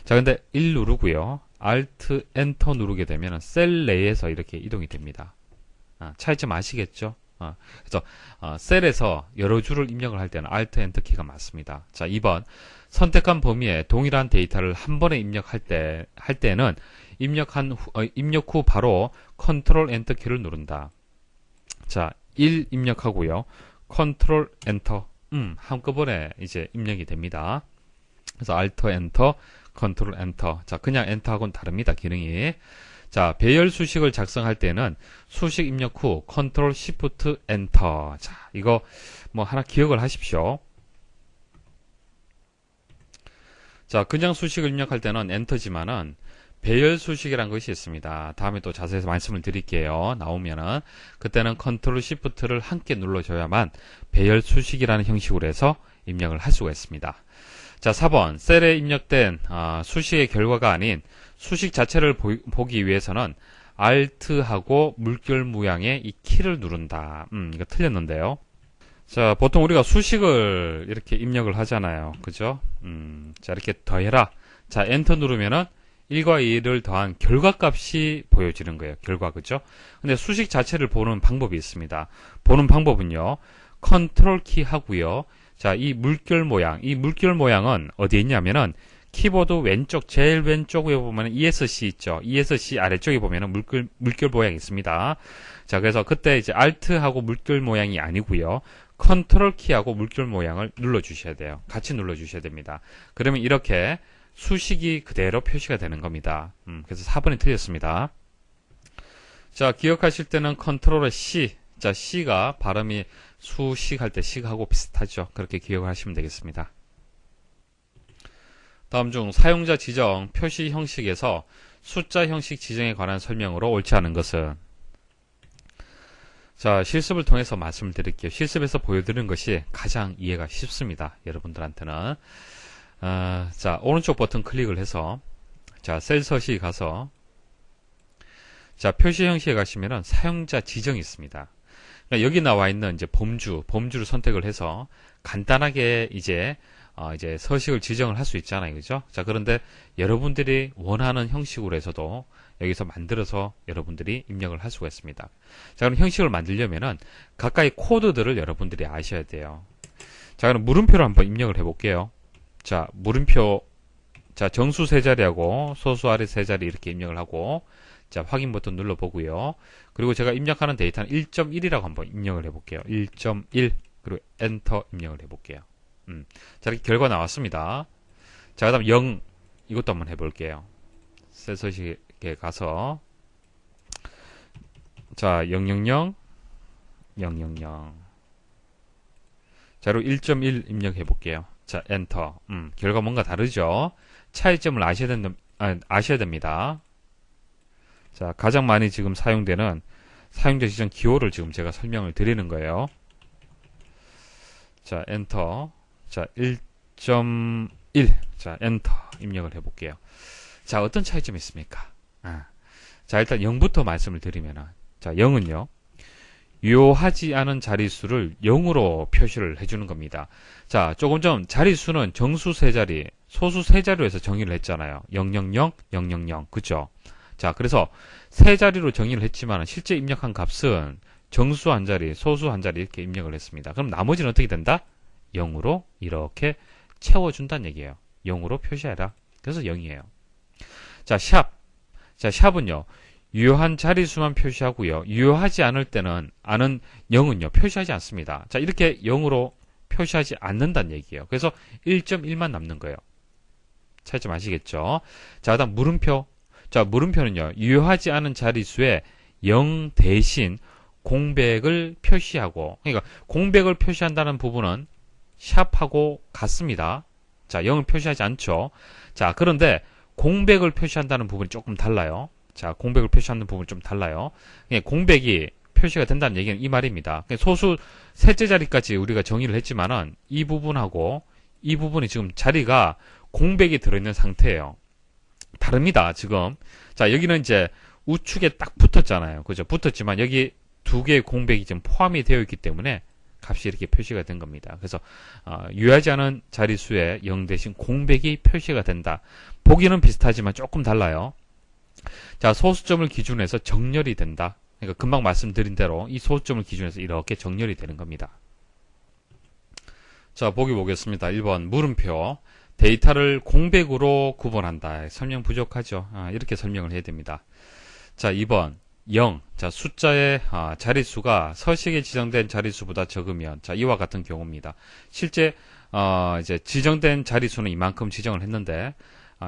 자, 근데 1 누르고요. Alt Enter 누르게 되면은 셀 내에서 이렇게 이동이 됩니다. 차이점 아시겠죠? 그래서 셀에서 여러 줄을 입력을 할 때는 Alt Enter 키가 맞습니다. 자, 2번 선택한 범위에 동일한 데이터를 한 번에 입력할 때는 입력 후 바로 Ctrl Enter 키를 누른다. 자, 1 입력하고요. Ctrl Enter 한꺼번에 이제 입력이 됩니다. 그래서 Alt Enter, Ctrl Enter. 자, 그냥 엔터하고는 다릅니다. 기능이. 자, 배열 수식을 작성할 때는 수식 입력 후 Ctrl Shift Enter. 자, 이거 뭐 하나 기억을 하십시오. 자, 그냥 수식을 입력할 때는 엔터지만은 배열 수식이라는 것이 있습니다. 다음에 또 자세히 말씀을 드릴게요. 나오면은 그때는 Ctrl Shift를 함께 눌러줘야만 배열 수식이라는 형식으로 해서 입력을 할 수가 있습니다. 자, 4번 셀에 입력된 수식의 결과가 아닌 수식 자체를 보기 위해서는 Alt하고 물결 모양의 이 키를 누른다. 이거 틀렸는데요. 자, 보통 우리가 수식을 이렇게 입력을 하잖아요. 그죠? 자, 이렇게 더해라. 자, 엔터 누르면은 1과 2를 더한 결과값이 보여지는 거예요. 결과, 그죠? 근데 수식 자체를 보는 방법이 있습니다. 보는 방법은요, 컨트롤 키 하고요. 자, 이 물결 모양은 어디에 있냐면은 키보드 왼쪽, 제일 왼쪽에 보면은 ESC 있죠. ESC 아래쪽에 보면은 물결 모양이 있습니다. 자, 그래서 그때 이제 Alt하고 물결 모양이 아니고요. 컨트롤 키하고 물결 모양을 눌러주셔야 돼요. 같이 눌러주셔야 됩니다. 그러면 이렇게 수식이 그대로 표시가 되는 겁니다. 그래서 4번이 틀렸습니다. 자, 기억하실 때는 컨트롤의 C. 자, C가 발음이 수식 할 때 C하고 비슷하죠. 그렇게 기억을 하시면 되겠습니다. 다음 중 사용자 지정 표시 형식에서 숫자 형식 지정에 관한 설명으로 옳지 않은 것은? 자, 실습을 통해서 말씀을 드릴게요. 실습에서 보여드리는 것이 가장 이해가 쉽습니다. 여러분들한테는. 자, 오른쪽 버튼 클릭을 해서 자, 셀 서식에 가서 자, 표시 형식에 가시면은 사용자 지정이 있습니다. 그러니까 여기 나와 있는 이제 범주를 선택을 해서 간단하게 이제 서식을 지정을 할 수 있잖아요. 그죠? 자, 그런데 여러분들이 원하는 형식으로 해서도 여기서 만들어서 여러분들이 입력을 할 수가 있습니다. 자, 그럼 형식을 만들려면은 가까이 코드들을 여러분들이 아셔야 돼요. 자, 그럼 물음표를 한번 입력을 해 볼게요. 자, 물음표, 자, 정수 세 자리하고 소수 아래 세 자리 이렇게 입력을 하고, 자, 확인 버튼 눌러보고요. 그리고 제가 입력하는 데이터는 1.1이라고 한번 입력을 해볼게요. 1.1. 그리고 엔터 입력을 해볼게요. 자, 이렇게 결과 나왔습니다. 자, 그 다음 0. 이것도 한번 해볼게요. 셀 서식에 가서, 자, 000, 000. 자, 그리고 1.1 입력해볼게요. 자, 엔터. 결과 뭔가 다르죠? 차이점을 아셔야 됩니다. 자, 가장 많이 지금 사용되는 사용자 지정 기호를 지금 제가 설명을 드리는 거예요. 자, 엔터. 자, 1.1. 자, 엔터 입력을 해볼게요. 자, 어떤 차이점이 있습니까? 자, 일단 0부터 말씀을 드리면은, 자, 0은요, 유효하지 않은 자릿수를 0으로 표시를 해주는 겁니다. 자, 조금 전 자릿수는 정수 세 자리, 소수 세 자리로 해서 정의를 했잖아요. 000, 000, 그죠? 자, 그래서 세 자리로 정의를 했지만 실제 입력한 값은 정수 한 자리, 소수 한 자리 이렇게 입력을 했습니다. 그럼 나머지는 어떻게 된다? 0으로 이렇게 채워준다는 얘기예요. 0으로 표시해라. 그래서 0이에요. 자, 샵. 자, 샵은요, 유효한 자릿수만 표시하고요. 유효하지 않을 때는 0은요, 표시하지 않습니다. 자, 이렇게 0으로 표시하지 않는다는 얘기예요. 그래서 1.1만 남는 거예요. 차이점 아시겠죠? 자, 그다음 물음표. 자, 물음표는요, 유효하지 않은 자릿수에 0 대신 공백을 표시하고, 그러니까 공백을 표시한다는 부분은 샵하고 같습니다. 자, 0을 표시하지 않죠. 자, 그런데 공백을 표시한다는 부분이 조금 달라요. 자, 공백을 표시하는 부분이 좀 달라요. 공백이 표시가 된다는 얘기는 이 말입니다. 소수 셋째 자리까지 우리가 정의를 했지만은 이 부분하고 이 부분이 지금 자리가 공백이 들어있는 상태예요. 다릅니다, 지금. 자, 여기는 이제 우측에 딱 붙었잖아요. 그죠? 붙었지만 여기 두 개의 공백이 지금 포함이 되어 있기 때문에 값이 이렇게 표시가 된 겁니다. 그래서 유효하지 않은 자릿수에 0 대신 공백이 표시가 된다. 보기는 비슷하지만 조금 달라요. 자, 소수점을 기준으로 해서 정렬이 된다. 그러니까 금방 말씀드린 대로 이 소수점을 기준으로 해서 이렇게 정렬이 되는 겁니다. 자, 보기 보겠습니다. 1번 물음표. 데이터를 공백으로 구분한다. 설명 부족하죠. 이렇게 설명을 해야 됩니다. 자, 2번 0. 자, 숫자의 자릿수가 서식에 지정된 자릿수보다 적으면, 자, 이와 같은 경우입니다. 실제 이제 지정된 자릿수는 이만큼 지정을 했는데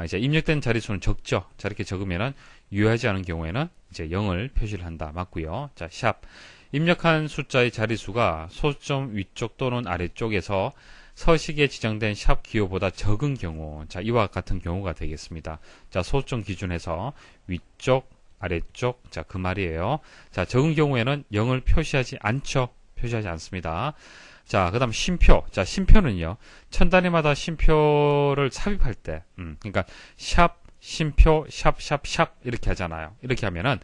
이제 입력된 자릿수는 적죠. 자, 이렇게 적으면은 유효하지 않은 경우에는 이제 0을 표시를 한다. 맞고요. 자, 샵. 입력한 숫자의 자릿수가 소수점 위쪽 또는 아래쪽에서 서식에 지정된 샵 기호보다 적은 경우, 자, 이와 같은 경우가 되겠습니다. 자, 소수점 기준에서 위쪽, 아래쪽, 자, 그 말이에요. 자, 적은 경우에는 0을 표시하지 않죠. 표시하지 않습니다. 자, 그 다음 쉼표. 자, 쉼표는요, 천 단위마다 쉼표를 삽입할 때, 그러니까 샵, 쉼표, 샵, 샵, 샵 이렇게 하잖아요. 이렇게 하면은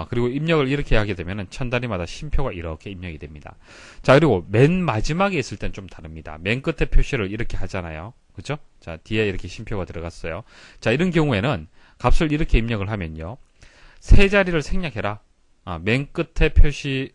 그리고 입력을 이렇게 하게 되면은 천 단위마다 쉼표가 이렇게 입력이 됩니다. 자, 그리고 맨 마지막에 있을 땐 좀 다릅니다. 맨 끝에 표시를 이렇게 하잖아요. 그죠? 자, 뒤에 이렇게 쉼표가 들어갔어요. 자, 이런 경우에는 값을 이렇게 입력을 하면요, 세 자리를 생략해라. 맨 끝에 표시,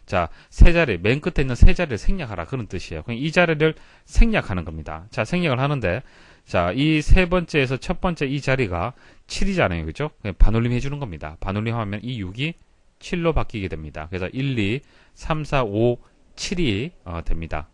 자, 세 자리, 맨 끝에 있는 세 자리를 생략하라. 그런 뜻이에요. 그냥 이 자리를 생략하는 겁니다. 자, 생략을 하는데, 자, 이 세 번째에서 첫 번째 이 자리가 7이잖아요. 그죠? 그냥 반올림 해주는 겁니다. 반올림 하면 이 6이 7로 바뀌게 됩니다. 그래서 1, 2, 3, 4, 5, 7이 됩니다.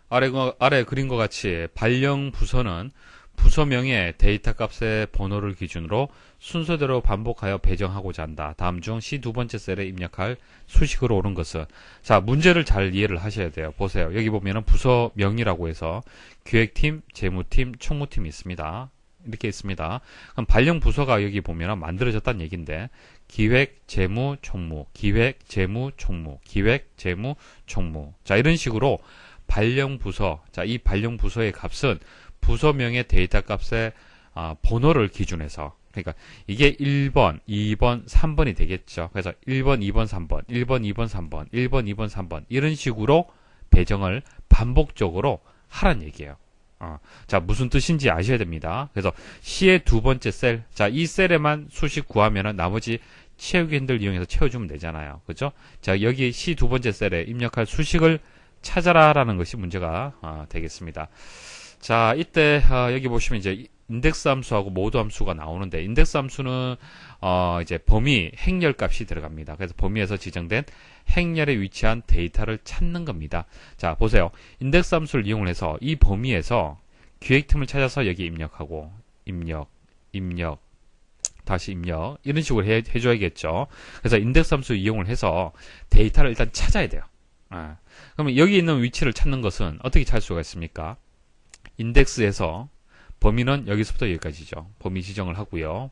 아래 그린 것 같이 발령 부서는 부서명의 데이터 값의 번호를 기준으로 순서대로 반복하여 배정하고자 한다. 다음 중 C 두 번째 셀에 입력할 수식으로 옳은 것은, 자, 문제를 잘 이해를 하셔야 돼요. 보세요. 여기 보면은 부서명이라고 해서 기획팀, 재무팀, 총무팀이 있습니다. 이렇게 있습니다. 그럼 발령 부서가 여기 보면은 만들어졌다는 얘기인데, 기획, 재무, 총무, 기획, 재무, 총무, 기획, 재무, 총무. 자, 이런 식으로 발령 부서, 자, 이 발령 부서의 값은 부서명의 데이터 값의 번호를 기준해서, 그러니까 이게 1번, 2번, 3번이 되겠죠. 그래서 1번, 2번, 3번, 1번, 2번, 3번, 1번, 2번, 3번 이런 식으로 배정을 반복적으로 하란 얘기예요. 자, 무슨 뜻인지 아셔야 됩니다. 그래서 C의 두 번째 셀, 자, 이 셀에만 수식 구하면은 나머지 채우기 핸들 이용해서 채워주면 되잖아요. 그죠? 자, 여기 C 두 번째 셀에 입력할 수식을 찾아라라는 것이 문제가 되겠습니다. 자, 이때 여기 보시면 이제 인덱스 함수하고 모드 함수가 나오는데, 인덱스 함수는 이제 범위 행렬 값이 들어갑니다. 그래서 범위에서 지정된 행렬에 위치한 데이터를 찾는 겁니다. 자, 보세요. 인덱스 함수를 이용을 해서 이 범위에서 기획틈을 찾아서 여기 입력하고, 입력, 다시 입력, 이런 식으로 해줘야겠죠. 그래서 인덱스 함수 이용을 해서 데이터를 일단 찾아야 돼요. 그러면 여기 있는 위치를 찾는 것은 어떻게 찾을 수가 있습니까? 인덱스에서 범위는 여기서부터 여기까지죠. 범위 지정을 하고요.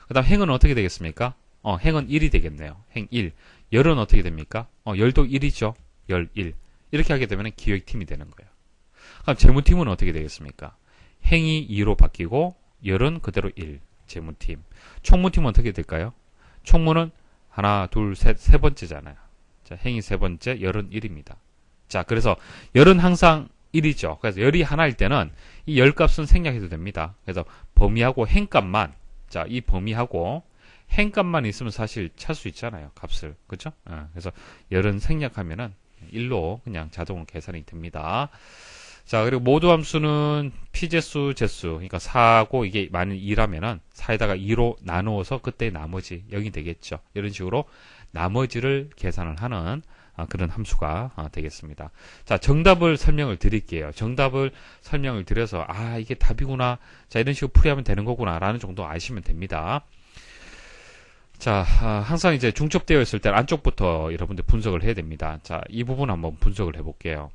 그 다음 행은 어떻게 되겠습니까? 행은 1이 되겠네요. 행 1. 열은 어떻게 됩니까? 열도 1이죠. 열 1. 이렇게 하게 되면 기획팀이 되는 거예요. 그럼 재무팀은 어떻게 되겠습니까? 행이 2로 바뀌고 열은 그대로 1. 재무팀. 총무팀은 어떻게 될까요? 총무는 하나, 둘, 셋, 세 번째잖아요. 자, 행이 세 번째, 열은 1입니다. 자, 그래서 열은 항상 1이죠. 그래서 열이 하나일 때는 이 열 값은 생략해도 됩니다. 그래서 범위하고 행값만, 자, 이 범위하고 행값만 있으면 사실 찾을 수 있잖아요. 값을. 그죠? 그래서 열은 생략하면은 1로 그냥 자동으로 계산이 됩니다. 자, 그리고 모두 함수는 피제수, 제수, 그러니까 4하고 이게 만일 2라면은 4에다가 2로 나누어서 그때 나머지 0이 되겠죠. 이런 식으로 나머지를 계산을 하는 그런 함수가 되겠습니다. 자, 정답을 설명을 드릴게요. 정답을 설명을 드려서 이게 답이구나. 자, 이런 식으로 풀이하면 되는 거구나 라는 정도 아시면 됩니다. 자, 항상 이제 중첩되어 있을 때 안쪽부터 여러분들 분석을 해야 됩니다. 자, 이 부분 한번 분석을 해볼게요.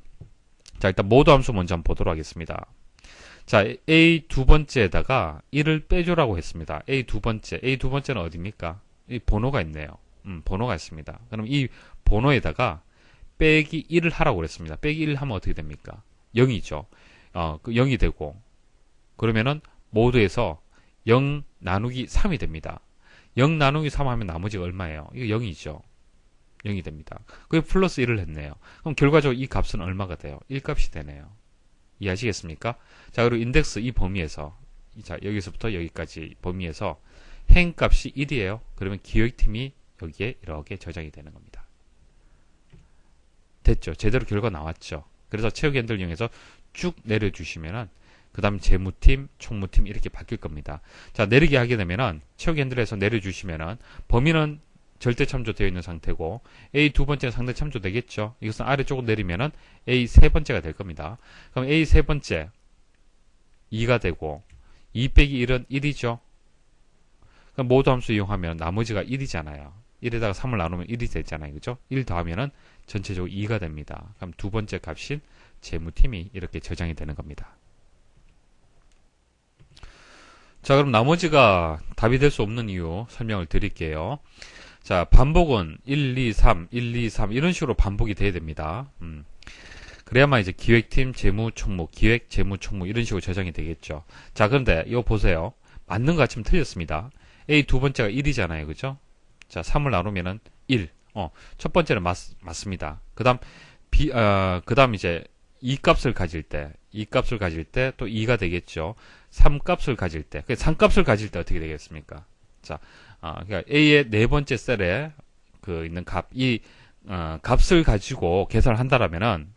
자, 일단 모두 함수 먼저 한번 보도록 하겠습니다. 자, A 두 번째에다가 1을 빼줘라고 했습니다. A 두 번째는 어디입니까? 이 번호가 있네요. 번호가 있습니다. 그럼 이 번호에다가 빼기 1을 하라고 그랬습니다. 빼기 1 하면 어떻게 됩니까? 0이죠. 그 0이 되고, 그러면은 모두에서 0 나누기 3이 됩니다. 0 나누기 3 하면 나머지가 얼마예요? 이거 0이죠. 0이 됩니다. 그게 플러스 1을 했네요. 그럼 결과적으로 이 값은 얼마가 돼요? 1값이 되네요. 이해하시겠습니까? 자, 그리고 인덱스 이 범위에서, 자, 여기서부터 여기까지 범위에서 행값이 1이에요. 그러면 기획팀이 여기에 이렇게 저장이 되는 겁니다. 됐죠? 제대로 결과 나왔죠? 그래서 채우기 핸들 이용해서 쭉 내려주시면은 그 다음 재무팀, 총무팀 이렇게 바뀔 겁니다. 자, 내리게 하게 되면은 채우기 핸들에서 내려주시면은 범위는 절대 참조되어 있는 상태고 A 두 번째는 상대 참조 되겠죠. 이것은 아래쪽으로 내리면은 A 세 번째가 될 겁니다. 그럼 A 세 번째 2가 되고 2 빼기 1은 1이죠. 그럼 모두 함수 이용하면 나머지가 1이잖아요. 1에다가 3을 나누면 1이 되잖아요. 그죠? 1 더하면은 전체적으로 2가 됩니다. 그럼 두 번째 값인 재무팀이 이렇게 저장이 되는 겁니다. 자, 그럼 나머지가 답이 될 수 없는 이유 설명을 드릴게요. 자, 반복은 1, 2, 3, 1, 2, 3 이런 식으로 반복이 돼야 됩니다. 그래야만 이제 기획팀, 재무, 총무, 기획, 재무, 총무 이런 식으로 저장이 되겠죠. 자, 그런데 이거 보세요. 맞는 것 같지만 틀렸습니다. A 두 번째가 1이잖아요. 그죠? 자, 3을 나누면은 1. 첫 번째는 맞습니다. 그 다음 이제 이 값을 가질 때 또 2가 되겠죠. 3 값을 가질 때, 3 값을 가질 때 어떻게 되겠습니까? 자, 그러니까 A의 네 번째 셀에 그 있는 값을 가지고 계산을 한다라면은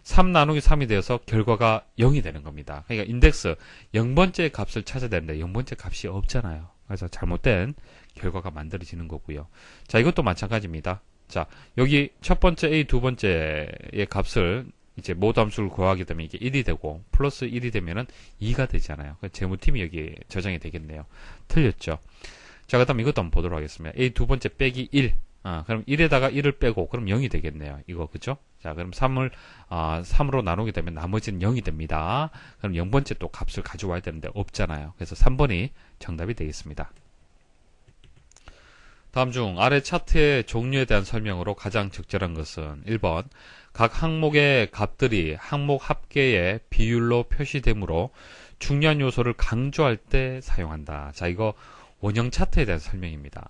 3 나누기 3이 되어서 결과가 0이 되는 겁니다. 그러니까 인덱스 0번째 값을 찾아야 되는데 0번째 값이 없잖아요. 그래서 잘못된 결과가 만들어지는 거고요. 자, 이것도 마찬가지입니다. 자, 여기 첫 번째 A 두 번째의 값을 이제 모두 함수를 구하게 되면 이게 1이 되고 플러스 1이 되면은 2가 되잖아요. 재무팀이 여기 저장이 되겠네요. 틀렸죠. 자, 그 다음 이것도 한번 보도록 하겠습니다. A 두 번째 빼기 1. 그럼 1에다가 1을 빼고 그럼 0이 되겠네요. 이거 그죠? 자, 그럼 3으로 나누게 되면 나머지는 0이 됩니다. 그럼 0번째 또 값을 가져와야 되는데 없잖아요. 그래서 3번이 정답이 되겠습니다. 다음 중 아래 차트의 종류에 대한 설명으로 가장 적절한 것은 1번 각 항목의 값들이 항목 합계의 비율로 표시되므로 중요한 요소를 강조할 때 사용한다. 자, 이거 원형 차트에 대한 설명입니다.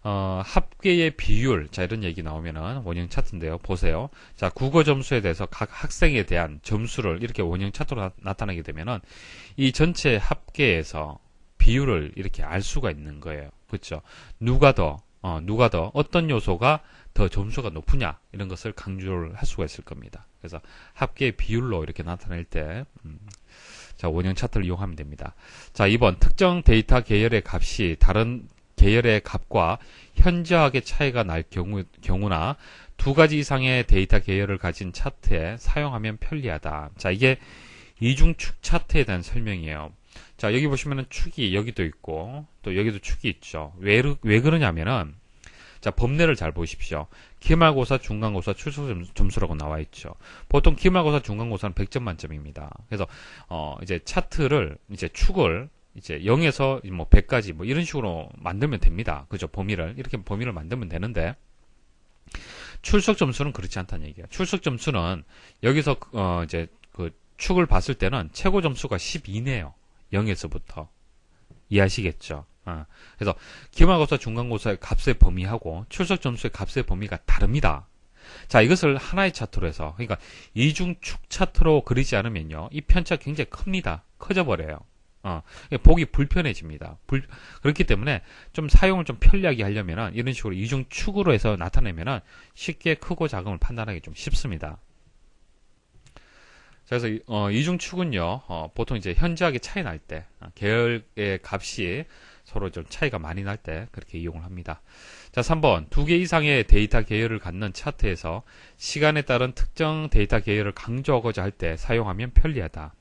합계의 비율, 자, 이런 얘기 나오면은 원형 차트인데요. 보세요. 자, 국어 점수에 대해서 각 학생에 대한 점수를 이렇게 원형 차트로 나타내게 되면은 이 전체 합계에서 비율을 이렇게 알 수가 있는 거예요. 그렇죠? 누가 더 어떤 요소가 더 점수가 높으냐 이런 것을 강조를 할 수가 있을 겁니다. 그래서 합계의 비율로 이렇게 나타낼 때 자, 원형 차트를 이용하면 됩니다. 자, 2번 특정 데이터 계열의 값이 다른 계열의 값과 현저하게 차이가 날 경우나 두 가지 이상의 데이터 계열을 가진 차트에 사용하면 편리하다. 자, 이게 이중축 차트에 대한 설명이에요. 자, 여기 보시면은 축이 여기도 있고 또 여기도 축이 있죠. 왜 그러냐면은 자, 법례를 잘 보십시오. 기말고사, 중간고사, 출석 점수라고 나와 있죠. 보통 기말고사, 중간고사는 100점 만점입니다. 그래서 이제 차트를 이제 축을 이제 0에서 뭐 100까지 뭐 이런 식으로 만들면 됩니다. 그죠? 이렇게 범위를 만들면 되는데 출석 점수는 그렇지 않다는 얘기예요. 출석 점수는 여기서 이제 그 축을 봤을 때는 최고 점수가 12네요. 0에서부터. 이해하시겠죠? 그래서 기말고사, 중간고사의 값의 범위하고 출석 점수의 값의 범위가 다릅니다. 자, 이것을 하나의 차트로 해서, 그러니까 이중축 차트로 그리지 않으면요, 이 편차가 굉장히 큽니다. 커져버려요. 보기 불편해집니다. 그렇기 때문에 좀 사용을 좀 편리하게 하려면은 이런 식으로 이중축으로 해서 나타내면은 쉽게 크고 작음을 판단하기 좀 쉽습니다. 자, 그래서 이중축은요, 보통 이제 현저하게 차이 날 때, 계열의 값이 서로 좀 차이가 많이 날 때 그렇게 이용을 합니다. 자, 3번 두 개 이상의 데이터 계열을 갖는 차트에서 시간에 따른 특정 데이터 계열을 강조하고자 할 때 사용하면 편리하다.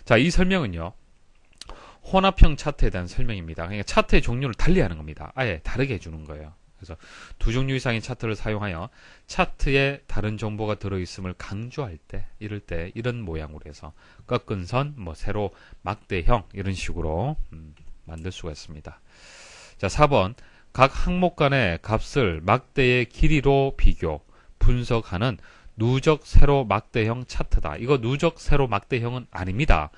자, 이 설명은요, 혼합형 차트에 대한 설명입니다. 그러니까 차트의 종류를 달리하는 겁니다. 아예 다르게 해주는 거예요. 그래서 두 종류 이상의 차트를 사용하여 차트에 다른 정보가 들어있음을 강조할 때, 이럴 때 이런 모양으로 해서 꺾은 선, 뭐 세로, 막대형 이런 식으로 만들 수가 있습니다. 자, 4번 각 항목 간의 값을 막대의 길이로 비교, 분석하는 누적 세로 막대형 차트다. 이거 누적 세로 막대형은 아닙니다.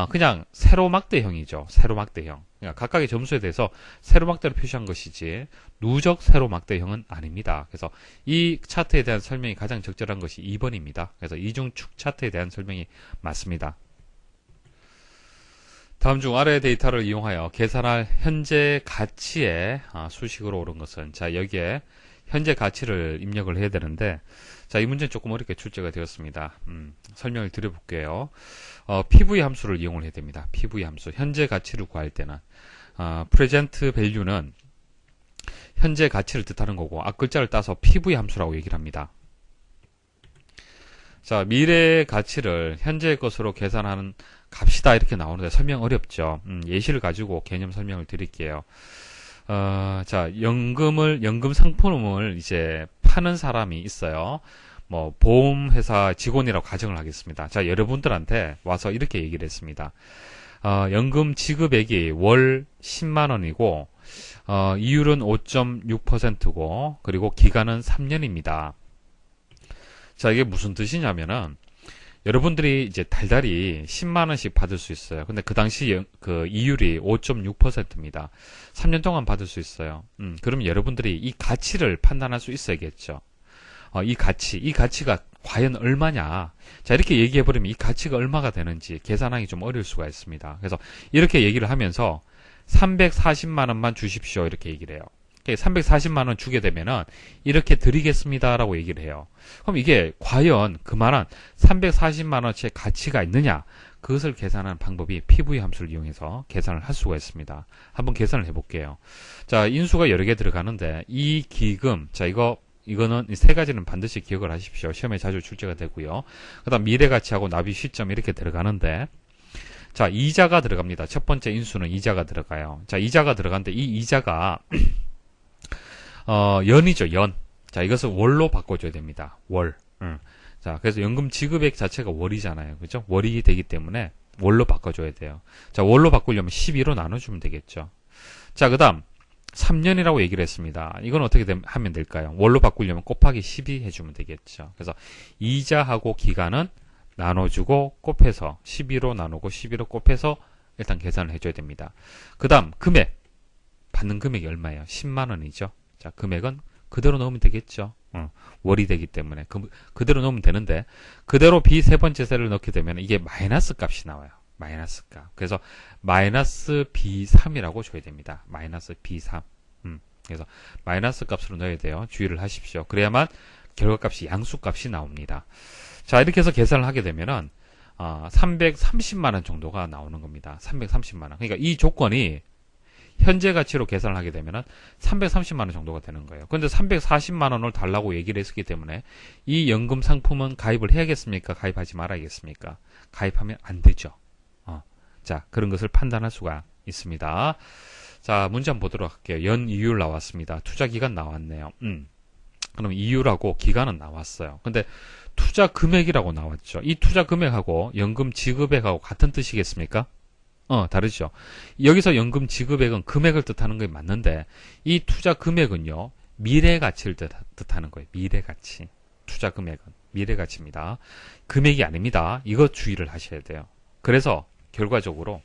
그냥 세로 막대형이죠. 세로 막대형. 그러니까 각각의 점수에 대해서 세로 막대로 표시한 것이지 누적 세로 막대형은 아닙니다. 그래서 이 차트에 대한 설명이 가장 적절한 것이 2번입니다. 그래서 이중축 차트에 대한 설명이 맞습니다. 다음 중 아래 데이터를 이용하여 계산할 현재 가치의 수식으로 오른 것은, 자, 여기에 현재 가치를 입력을 해야 되는데, 자, 이 문제는 조금 어렵게 출제가 되었습니다. 설명을 드려볼게요. PV 함수를 이용을 해야 됩니다. PV 함수. 현재 가치를 구할 때는, present value는 현재 가치를 뜻하는 거고, 앞글자를 따서 PV 함수라고 얘기를 합니다. 자, 미래의 가치를 현재의 것으로 계산하는 값이다 이렇게 나오는데 설명 어렵죠. 예시를 가지고 개념 설명을 드릴게요. 자, 연금 상품을 이제 파는 사람이 있어요. 뭐, 보험회사 직원이라고 가정을 하겠습니다. 자, 여러분들한테 와서 이렇게 얘기를 했습니다. 연금 지급액이 월 10만원이고, 이율은 5.6%고, 그리고 기간은 3년입니다. 자, 이게 무슨 뜻이냐면은, 여러분들이 이제 달달이 10만원씩 받을 수 있어요. 근데 그 당시 그 이율이 5.6%입니다. 3년 동안 받을 수 있어요. 그러면 여러분들이 이 가치를 판단할 수 있어야겠죠. 이 가치가 과연 얼마냐. 자, 이렇게 얘기해버리면 이 가치가 얼마가 되는지 계산하기 좀 어려울 수가 있습니다. 그래서 이렇게 얘기를 하면서 340만원만 주십시오. 이렇게 얘기를 해요. 340만원 주게 되면은 이렇게 드리겠습니다라고 얘기를 해요. 그럼 이게 과연 그만한 340만원치의 가치가 있느냐? 그것을 계산하는 방법이 PV 함수를 이용해서 계산을 할 수가 있습니다. 한번 계산을 해볼게요. 자, 인수가 여러 개 들어가는데 이 기금, 자, 이거는 이 세 가지는 반드시 기억을 하십시오. 시험에 자주 출제가 되고요. 그 다음 미래가치하고 납입 시점 이렇게 들어가는데, 자, 이자가 들어갑니다. 첫 번째 인수는 이자가 들어가요. 자, 이자가 들어가는데 이 이자가 연이죠, 연. 자, 이것을 월로 바꿔줘야 됩니다. 월. 자, 그래서 연금 지급액 자체가 월이잖아요. 그죠? 월이 되기 때문에 월로 바꿔줘야 돼요. 자, 월로 바꾸려면 12로 나눠주면 되겠죠. 자, 그 다음, 3년이라고 얘기를 했습니다. 이건 어떻게 하면 될까요? 월로 바꾸려면 곱하기 12 해주면 되겠죠. 그래서 이자하고 기간은 나눠주고 곱해서 12로 나누고 12로 곱해서 일단 계산을 해줘야 됩니다. 그 다음, 금액. 받는 금액이 얼마예요? 10만원이죠. 자, 금액은 그대로 넣으면 되겠죠. 월이 되기 때문에 그대로 넣으면 되는데, 그대로 B 세 번째 셀을 넣게 되면 이게 마이너스 값이 나와요. 마이너스 값. 그래서 마이너스 B3이라고 줘야 됩니다. 마이너스 B3. 그래서 마이너스 값으로 넣어야 돼요. 주의를 하십시오. 그래야만 결과값이 양수값이 나옵니다. 자, 이렇게 해서 계산을 하게 되면은 330만원 정도가 나오는 겁니다. 330만원. 그러니까 이 조건이 현재 가치로 계산을 하게 되면 330만원 정도가 되는 거예요. 근데 340만원을 달라고 얘기를 했기 때문에 이 연금 상품은 가입을 해야겠습니까? 가입하지 말아야겠습니까? 가입하면 안 되죠. 자, 그런 것을 판단할 수가 있습니다. 자, 문제 한번 보도록 할게요. 연 이율 나왔습니다. 투자 기간 나왔네요. 그럼 이율하고 기간은 나왔어요. 근데 투자 금액이라고 나왔죠. 이 투자 금액하고 연금 지급액하고 같은 뜻이겠습니까? 다르죠. 여기서 연금 지급액은 금액을 뜻하는 게 맞는데, 이 투자 금액은요, 미래 가치를 뜻하는 거예요. 미래 가치. 투자 금액은 미래 가치입니다. 금액이 아닙니다. 이거 주의를 하셔야 돼요. 그래서 결과적으로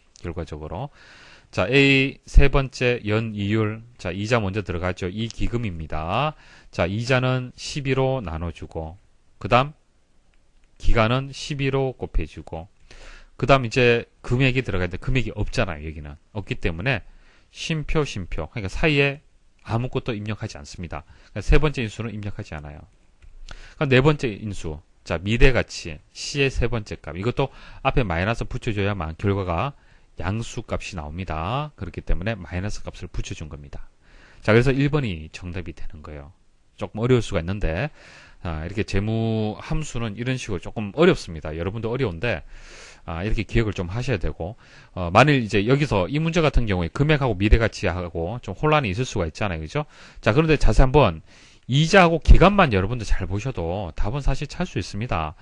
자, A 세 번째 연 이율. 자, 이자 먼저 들어가죠. 이 기금입니다. 자, 이자는 12로 나눠주고, 그 다음 기간은 12로 곱해주고, 그 다음 이제 금액이 들어가는데 금액이 없잖아요. 여기는 없기 때문에 쉼표 그러니까 사이에 아무것도 입력하지 않습니다. 그러니까 세 번째 인수는 입력하지 않아요. 그러니까 네 번째 인수, 자, 미래가치 C의 세 번째 값, 이것도 앞에 마이너스 붙여줘야만 결과가 양수 값이 나옵니다. 그렇기 때문에 마이너스 값을 붙여준 겁니다. 자, 그래서 1번이 정답이 되는 거예요. 조금 어려울 수가 있는데, 이렇게 재무 함수는 이런 식으로 조금 어렵습니다. 여러분도 어려운데, 이렇게 기억을 좀 하셔야 되고, 만일 이제 여기서 이 문제 같은 경우에 금액하고 미래가치하고 좀 혼란이 있을 수가 있잖아요. 그죠? 자, 그런데 자세히 한번 이자하고 기간만 여러분들 잘 보셔도 답은 사실 찾을 수 있습니다.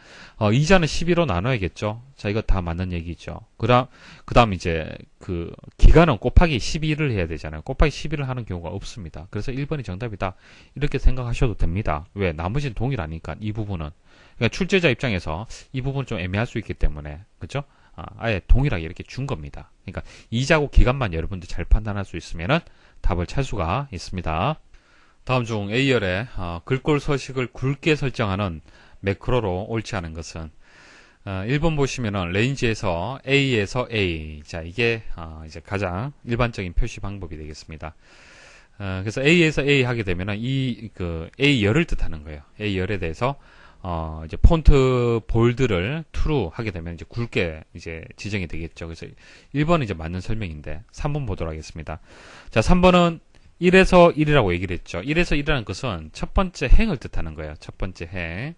이자는 12로 나눠야겠죠? 자, 이거 다 맞는 얘기죠. 그 다음 이제 그 기간은 곱하기 12를 해야 되잖아요. 곱하기 12를 하는 경우가 없습니다. 그래서 1번이 정답이다. 이렇게 생각하셔도 됩니다. 왜? 나머지는 동일하니까, 이 부분은. 그러니까 출제자 입장에서 이 부분은 좀 애매할 수 있기 때문에, 그죠? 아예 동일하게 이렇게 준 겁니다. 그러니까 이자고 기간만 여러분들 잘 판단할 수 있으면은 답을 찾을 수가 있습니다. 다음 중 A열의 글꼴 서식을 굵게 설정하는 매크로로 옳지 않은 것은 1번 보시면은 레인지에서 A에서 A. 자, 이게 이제 가장 일반적인 표시 방법이 되겠습니다. 그래서 A에서 A 하게 되면은 그 A열을 뜻하는 거예요. A열에 대해서 이제 폰트 볼드를 true 하게 되면 이제 굵게 이제 지정이 되겠죠. 그래서 1번은 이제 맞는 설명인데 3번 보도록 하겠습니다. 자, 3번은 1에서 1이라고 얘기를 했죠. 1에서 1이라는 것은 첫 번째 행을 뜻하는 거예요. 첫 번째 행.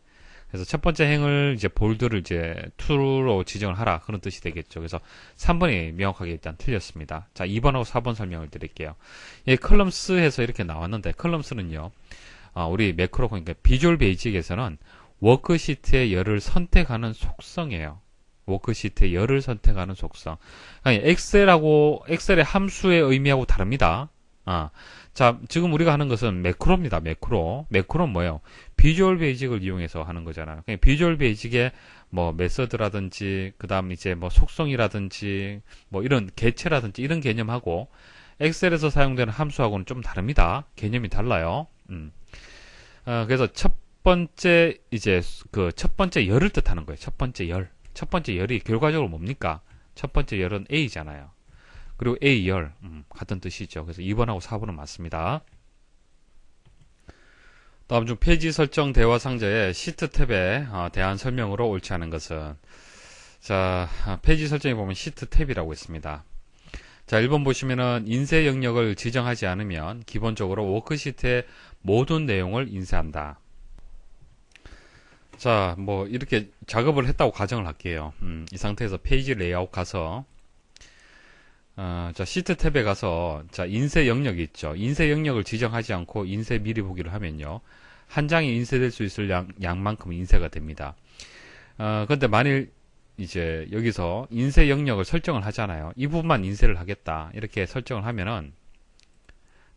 그래서 첫 번째 행을 이제 볼드를 이제 true로 지정을 하라. 그런 뜻이 되겠죠. 그래서 3번이 명확하게 일단 틀렸습니다. 자, 2번하고 4번 설명을 드릴게요. 예, 컬럼스에서 이렇게 나왔는데, 컬럼스는요, 우리 매크로, 그러니까 비주얼 베이직에서는 워크시트의 열을 선택하는 속성이에요. 워크시트의 열을 선택하는 속성. 아니, 엑셀의 함수의 의미하고 다릅니다. 자, 지금 우리가 하는 것은 매크로입니다. 매크로는 뭐예요? 비주얼 베이직을 이용해서 하는 거잖아요. 그냥 비주얼 베이직의 뭐 메서드라든지, 그 다음 이제 뭐 속성이라든지, 뭐 이런 개체라든지 이런 개념하고 엑셀에서 사용되는 함수하고는 좀 다릅니다. 개념이 달라요. 그래서 첫 번째 열을 뜻하는 거예요. 첫 번째 열이 결과적으로 뭡니까? 첫 번째 열은 A잖아요. 그리고 A열, 같은 뜻이죠. 그래서 2번하고 4번은 맞습니다. 다음 중 페이지 설정 대화 상자의 시트 탭에 대한 설명으로 옳지 않은 것은, 자, 페이지 설정에 보면 시트 탭이라고 있습니다. 자, 1번 보시면은 인쇄 영역을 지정하지 않으면 기본적으로 워크시트의 모든 내용을 인쇄한다. 자, 뭐 이렇게 작업을 했다고 가정을 할게요. 이 상태에서 페이지 레이아웃 가서 자, 시트 탭에 가서, 자, 인쇄 영역이 있죠. 인쇄 영역을 지정하지 않고 인쇄 미리 보기를 하면요. 한 장이 인쇄될 수 있을 양만큼 인쇄가 됩니다. 근데 만일 이제 여기서 인쇄 영역을 설정을 하잖아요. 이 부분만 인쇄를 하겠다. 이렇게 설정을 하면은,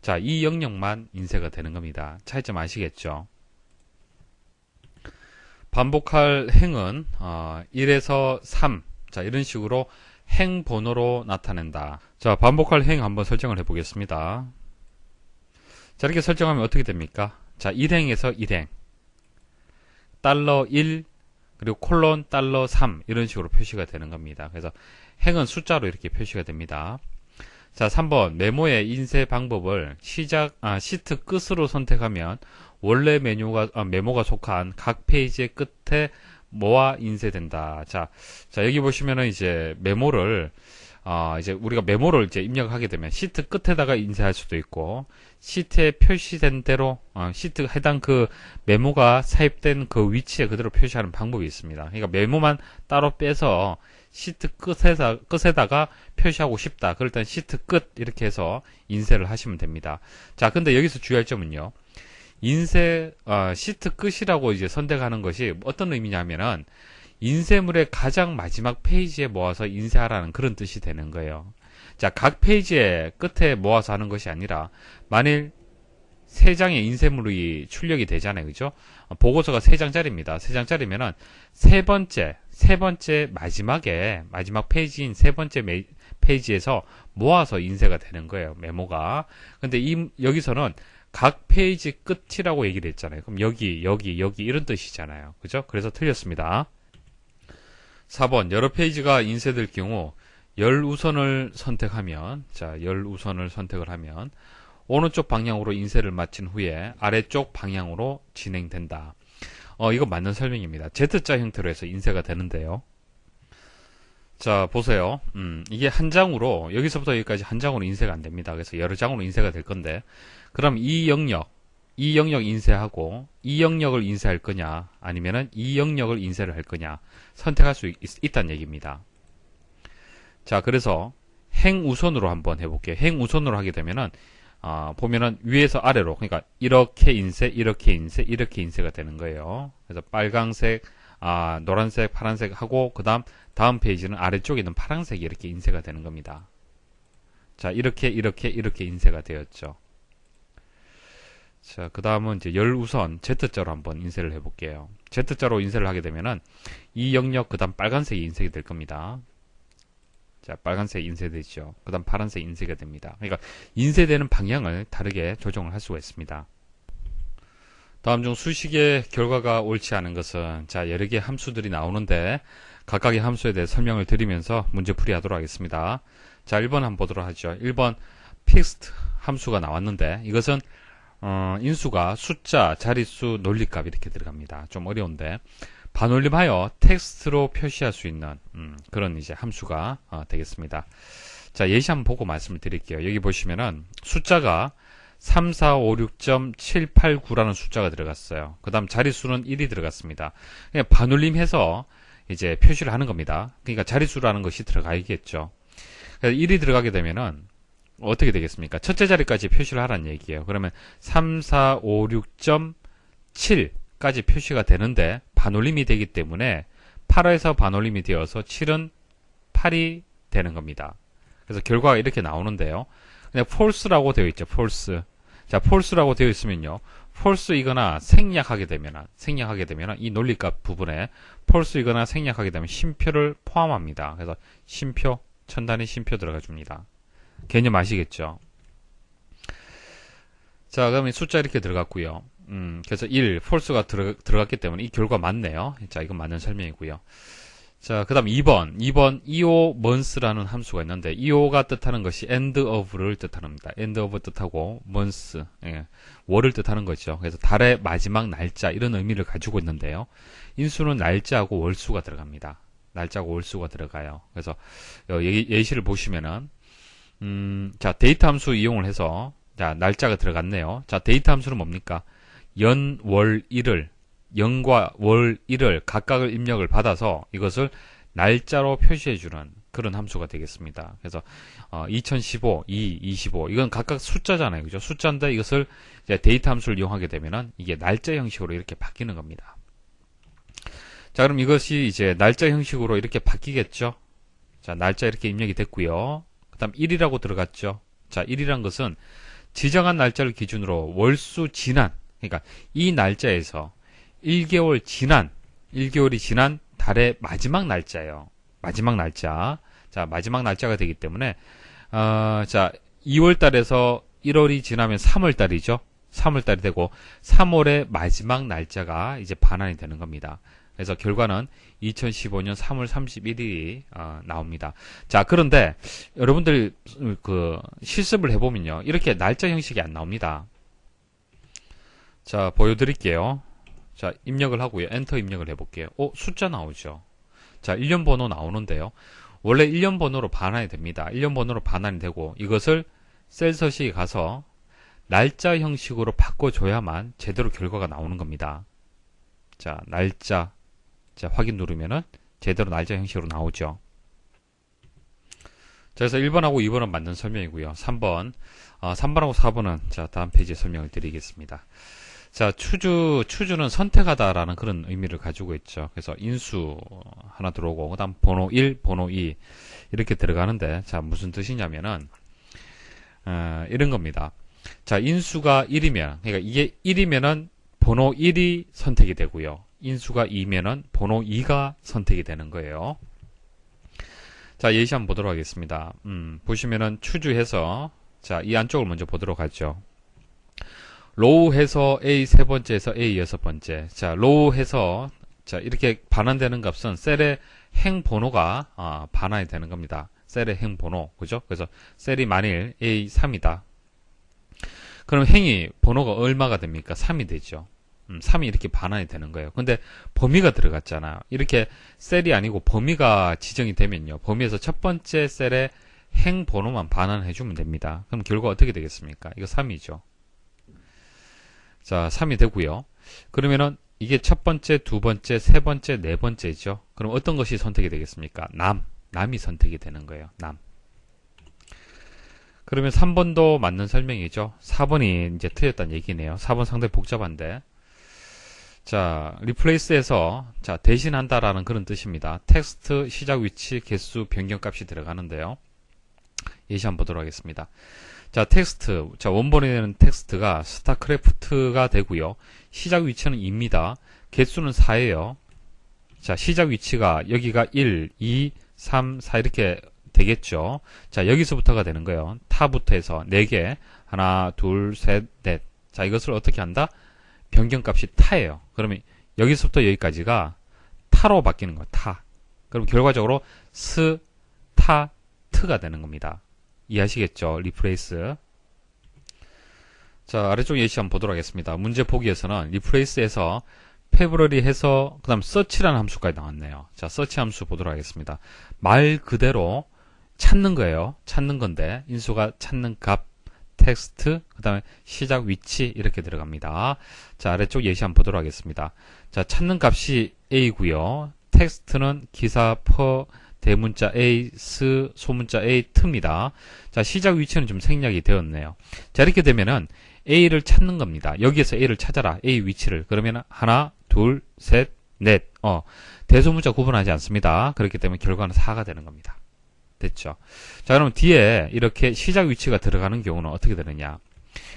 자, 이 영역만 인쇄가 되는 겁니다. 차이점 아시겠죠? 반복할 행은, 1에서 3. 자, 이런 식으로 행 번호로 나타낸다. 자, 반복할 행 한번 설정을 해보겠습니다. 자, 이렇게 설정하면 어떻게 됩니까? 자, 1행에서 1행. $1, 그리고 콜론 $3 이런 식으로 표시가 되는 겁니다. 그래서 행은 숫자로 이렇게 표시가 됩니다. 자, 3번 메모의 인쇄 방법을 시트 끝으로 선택하면 원래 메모가 속한 각 페이지의 끝에 모아 인쇄된다. 자, 여기 보시면은 이제 메모를, 이제 우리가 메모를 이제 입력하게 되면 시트 끝에다가 인쇄할 수도 있고, 시트에 표시된 대로, 시트 해당 그 메모가 삽입된 그 위치에 그대로 표시하는 방법이 있습니다. 그러니까 메모만 따로 빼서 시트 끝에다가 표시하고 싶다. 그럴 땐 시트 끝 이렇게 해서 인쇄를 하시면 됩니다. 자, 근데 여기서 주의할 점은요. 시트 끝이라고 이제 선택하는 것이 어떤 의미냐면은 인쇄물의 가장 마지막 페이지에 모아서 인쇄하라는 그런 뜻이 되는 거예요. 자, 각 페이지의 끝에 모아서 하는 것이 아니라 만일 3장의 인쇄물이 출력이 되잖아요. 그죠? 보고서가 3장짜리입니다. 3장짜리면은 세 번째 마지막 페이지인 세 번째 페이지에서 모아서 인쇄가 되는 거예요. 메모가. 근데 여기서는 각 페이지 끝이라고 얘기를 했잖아요. 그럼 여기 이런 뜻이잖아요. 그죠? 그래서 틀렸습니다. 4번 여러 페이지가 인쇄될 경우 열 우선을 선택하면, 자, 열 우선을 선택을 하면 오른쪽 방향으로 인쇄를 마친 후에 아래쪽 방향으로 진행된다. 이거 맞는 설명입니다. Z자 형태로 해서 인쇄가 되는데요. 자, 보세요. 이게 한 장으로, 여기서부터 여기까지 한 장으로 인쇄가 안 됩니다. 그래서 여러 장으로 인쇄가 될 건데, 그럼 이 영역, 이 영역 인쇄하고 이 영역을 인쇄할 거냐 아니면은 이 영역을 인쇄를 할 거냐 선택할 수 있다는 얘기입니다. 자, 그래서 행우선으로 한번 해볼게요. 행우선으로 하게 되면은 보면은 위에서 아래로, 그러니까 이렇게 인쇄, 이렇게 인쇄, 이렇게 인쇄가 되는 거예요. 그래서 빨강색, 노란색, 파란색 하고 다음 페이지는 아래쪽에 있는 파란색이 이렇게 인쇄가 되는 겁니다. 자, 이렇게 인쇄가 되었죠. 자, 그 다음은 이제 열우선 Z자로 한번 인쇄를 해볼게요. Z자로 인쇄를 하게 되면은 이 영역, 그 다음 빨간색이 인쇄가 될 겁니다. 자, 빨간색 인쇄되죠. 그 다음 파란색 인쇄가 됩니다. 그러니까 인쇄되는 방향을 다르게 조정을 할 수가 있습니다. 다음 중 수식의 결과가 옳지 않은 것은, 자, 여러 개의 함수들이 나오는데 각각의 함수에 대해 설명을 드리면서 문제풀이 하도록 하겠습니다. 자, 1번 한번 보도록 하죠. 1번 fixed 함수가 나왔는데 이것은 인수가 숫자, 자릿수, 논리값 이렇게 들어갑니다. 좀 어려운데 반올림하여 텍스트로 표시할 수 있는 그런 이제 함수가 되겠습니다. 자, 예시 한번 보고 말씀을 드릴게요. 여기 보시면은 숫자가 3456.789라는 숫자가 들어갔어요. 그 다음 자릿수는 1이 들어갔습니다. 그냥 반올림해서 이제 표시를 하는 겁니다. 그러니까 자릿수라는 것이 들어가야겠죠. 그래서 1이 들어가게 되면은 어떻게 되겠습니까? 첫째 자리까지 표시를 하라는 얘기예요. 그러면 3456.7까지 표시가 되는데 반올림이 되기 때문에 8에서 반올림이 되어서 7은 8이 되는 겁니다. 그래서 결과가 이렇게 나오는데요. 그냥 false라고 되어 있죠. false. 자, false라고 되어 있으면요. false이거나 생략하게 되면 이 논리값 부분에 false이거나 생략하게 되면 쉼표를 포함합니다. 그래서 쉼표, 천단위 쉼표 들어가 줍니다. 개념 아시겠죠? 자, 그러면 숫자 이렇게 들어갔고요. 그래서 1, false가 들어갔기 때문에 이 결과 맞네요. 자, 이건 맞는 설명이고요. 자, 그 다음 2번 EO months라는 함수가 있는데 EO가 뜻하는 것이 end of를 뜻합니다. end of 뜻하고 months, 월을 뜻하는 거죠. 그래서 달의 마지막 날짜 이런 의미를 가지고 있는데요. 인수는 날짜하고 월수가 들어갑니다. 날짜하고 월수가 들어가요. 그래서 예시를 보시면은 자, 데이터 함수 이용을 해서 자, 날짜가 들어갔네요. 자, 데이터 함수는 뭡니까? 연, 월, 일을 연과 월, 일을 각각을 입력을 받아서 이것을 날짜로 표시해주는 그런 함수가 되겠습니다. 그래서 2015, 25 이건 각각 숫자잖아요. 그죠? 숫자인데 이것을 이제 데이터 함수를 이용하게 되면은 이게 날짜 형식으로 이렇게 바뀌는 겁니다. 자, 그럼 이것이 이제 날짜 형식으로 이렇게 바뀌겠죠? 자, 날짜 이렇게 입력이 됐고요. 그 다음 1이라고 들어갔죠. 자, 1이란 것은 지정한 날짜를 기준으로 월수 지난, 그러니까 이 날짜에서 1개월이 지난 달의 마지막 날짜예요. 마지막 날짜. 자, 마지막 날짜가 되기 때문에, 자, 2월 달에서 1월이 지나면 3월 달이죠. 3월 달이 되고, 3월의 마지막 날짜가 이제 반환이 되는 겁니다. 그래서 결과는 2015년 3월 31일이 나옵니다. 자, 그런데 여러분들 그 실습을 해보면요, 이렇게 날짜 형식이 안 나옵니다. 자, 보여드릴게요. 자, 입력을 하고요. 엔터 입력을 해볼게요. 숫자 나오죠. 자, 1년 번호 나오는데요. 원래 1년 번호로 반환이 됩니다. 1년 번호로 반환이 되고 이것을 셀 서식에 가서 날짜 형식으로 바꿔줘야만 제대로 결과가 나오는 겁니다. 자, 날짜. 자, 확인 누르면은 제대로 날짜 형식으로 나오죠. 자, 그래서 1번하고 2번은 맞는 설명이고요. 3번하고 4번은 자, 다음 페이지에 설명을 드리겠습니다. 자, 추주는 선택하다라는 그런 의미를 가지고 있죠. 그래서 인수 하나 들어오고, 그 다음 번호 1, 번호 2 이렇게 들어가는데, 자, 무슨 뜻이냐면은 이런 겁니다. 자, 인수가 1이면, 그러니까 이게 1이면은 번호 1이 선택이 되고요. 인수가 2면은 번호 2가 선택이 되는 거예요. 자, 예시 한번 보도록 하겠습니다. 보시면은 추주해서, 자, 이 안쪽을 먼저 보도록 하죠. 로우해서 A 세 번째에서 A 여섯 번째. 자, 로우해서, 자, 이렇게 반환되는 값은 셀의 행 번호가, 반환이 되는 겁니다. 셀의 행 번호. 그죠? 그래서 셀이 만일 A3이다. 그럼 행이 번호가 얼마가 됩니까? 3이 되죠. 3이 이렇게 반환이 되는 거예요. 근데 범위가 들어갔잖아요. 이렇게 셀이 아니고 범위가 지정이 되면요. 범위에서 첫 번째 셀의 행 번호만 반환해 주면 됩니다. 그럼 결과 어떻게 되겠습니까? 이거 3이죠. 자, 3이 되고요. 그러면은 이게 첫 번째, 두 번째, 세 번째, 네 번째죠. 그럼 어떤 것이 선택이 되겠습니까? 남이 선택이 되는 거예요. 남. 그러면 3번도 맞는 설명이죠. 4번이 이제 틀렸다는 얘기네요. 4번 상당히 복잡한데. 자, replace에서 자, 대신한다라는 그런 뜻입니다. 텍스트 시작 위치 개수 변경값이 들어가는데요. 예시 한번 보도록 하겠습니다. 자, 텍스트. 자, 원본에는 텍스트가 스타크래프트가 되고요. 시작 위치는 2입니다. 개수는 4예요. 자, 시작 위치가 여기가 1, 2, 3, 4 이렇게 되겠죠. 자, 여기서부터가 되는 거예요. 타부터 해서 4개. 하나, 둘, 셋, 넷. 자, 이것을 어떻게 한다? 변경값이 타예요. 그러면 여기서부터 여기까지가 타로 바뀌는 거예요. 타. 그럼 결과적으로 스, 타, 트가 되는 겁니다. 이해하시겠죠? 리플레이스. 자, 아래쪽 예시 한번 보도록 하겠습니다. 문제 보기에서는 리플레이스에서 패브러리 해서 그 다음 서치라는 함수까지 나왔네요. 자, 서치 함수 보도록 하겠습니다. 말 그대로 찾는 거예요. 찾는 건데 인수가 찾는 값, 텍스트, 그 다음에 시작 위치 이렇게 들어갑니다. 자, 아래쪽 예시 한번 보도록 하겠습니다. 자, 찾는 값이 A고요. 텍스트는 기사 퍼 대문자 A, 스, 소문자 A, 트입니다. 자, 시작 위치는 좀 생략이 되었네요. 자, 이렇게 되면은 A를 찾는 겁니다. 여기에서 A를 찾아라. A 위치를. 그러면 하나, 둘, 셋, 넷. 대소문자 구분하지 않습니다. 그렇기 때문에 결과는 4가 되는 겁니다. 됐죠? 자, 그럼 뒤에 이렇게 시작 위치가 들어가는 경우는 어떻게 되느냐?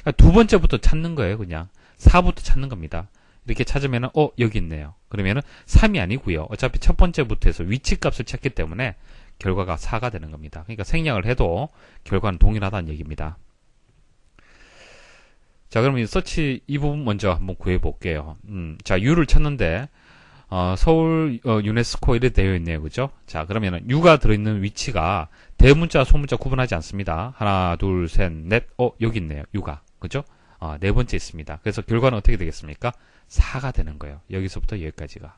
그러니까 두 번째부터 찾는 거예요, 그냥. 4부터 찾는 겁니다. 이렇게 찾으면은, 여기 있네요. 그러면은 3이 아니고요. 어차피 첫 번째부터 해서 위치 값을 찾기 때문에 결과가 4가 되는 겁니다. 그러니까 생략을 해도 결과는 동일하다는 얘기입니다. 자, 그러면 서치 이 부분 먼저 한번 구해 볼게요. 자, U를 찾는데, 서울, 유네스코 이렇게 되어 있네요. 그죠? 자, 그러면은 U가 들어있는 위치가 대문자, 소문자 구분하지 않습니다. 하나, 둘, 셋, 넷. 여기 있네요. U가. 그죠? 네 번째 있습니다. 그래서 결과는 어떻게 되겠습니까? 4가 되는 거예요. 여기서부터 여기까지가.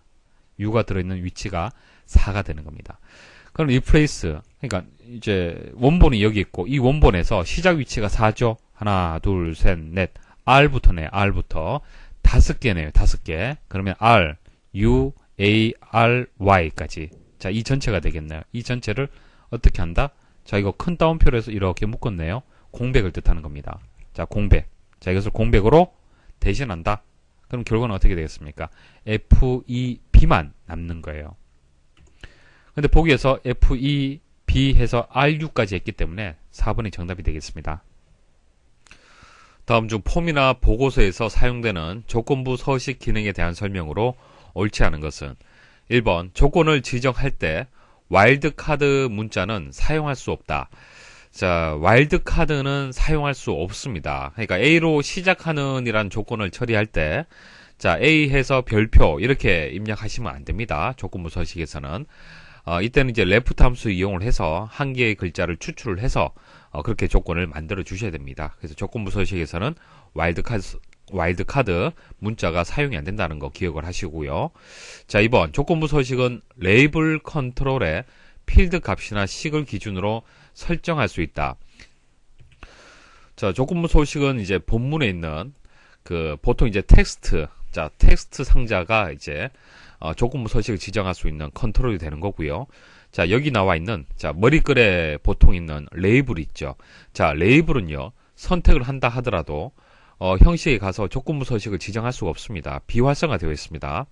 U가 들어있는 위치가 4가 되는 겁니다. 그럼 replace. 그러니까 이제 원본이 여기 있고 이 원본에서 시작 위치가 4죠. 하나, 둘, 셋, 넷. R부터네. R부터. 5개네요. 5개. 그러면 R, U, A, R, Y까지. 자, 이 전체가 되겠네요. 이 전체를 어떻게 한다? 자, 이거 큰 따옴표로 해서 이렇게 묶었네요. 공백을 뜻하는 겁니다. 자, 공백. 자, 이것을 공백으로 대신한다. 그럼 결과는 어떻게 되겠습니까? F, E, B만 남는 거예요. 근데 보기에서 F, E, B 해서 RU까지 했기 때문에 4번이 정답이 되겠습니다. 다음 중 폼이나 보고서에서 사용되는 조건부 서식 기능에 대한 설명으로 옳지 않은 것은 1번 조건을 지정할 때 와일드카드 문자는 사용할 수 없다. 자, 와일드카드는 사용할 수 없습니다. 그러니까 A로 시작하는 이란 조건을 처리할 때 자, A 해서 별표 이렇게 입력하시면 안 됩니다. 조건부 서식에서는 이때는 이제 레프트 함수 이용을 해서 한 개의 글자를 추출을 해서 그렇게 조건을 만들어 주셔야 됩니다. 그래서 조건부 서식에서는 와일드카드 문자가 사용이 안 된다는 거 기억을 하시고요. 자, 2번 조건부 서식은 레이블 컨트롤에 필드 값이나 식을 기준으로 설정할 수 있다. 자, 조건부 서식은 이제 본문에 있는 보통 이제 텍스트, 자, 텍스트 상자가 이제 조건부 서식을 지정할 수 있는 컨트롤이 되는 거고요. 자, 여기 나와 있는 자, 머리글에 보통 있는 레이블이 있죠. 자, 레이블은요. 선택을 한다 하더라도 형식에 가서 조건부 서식을 지정할 수가 없습니다. 비활성화되어 있습니다.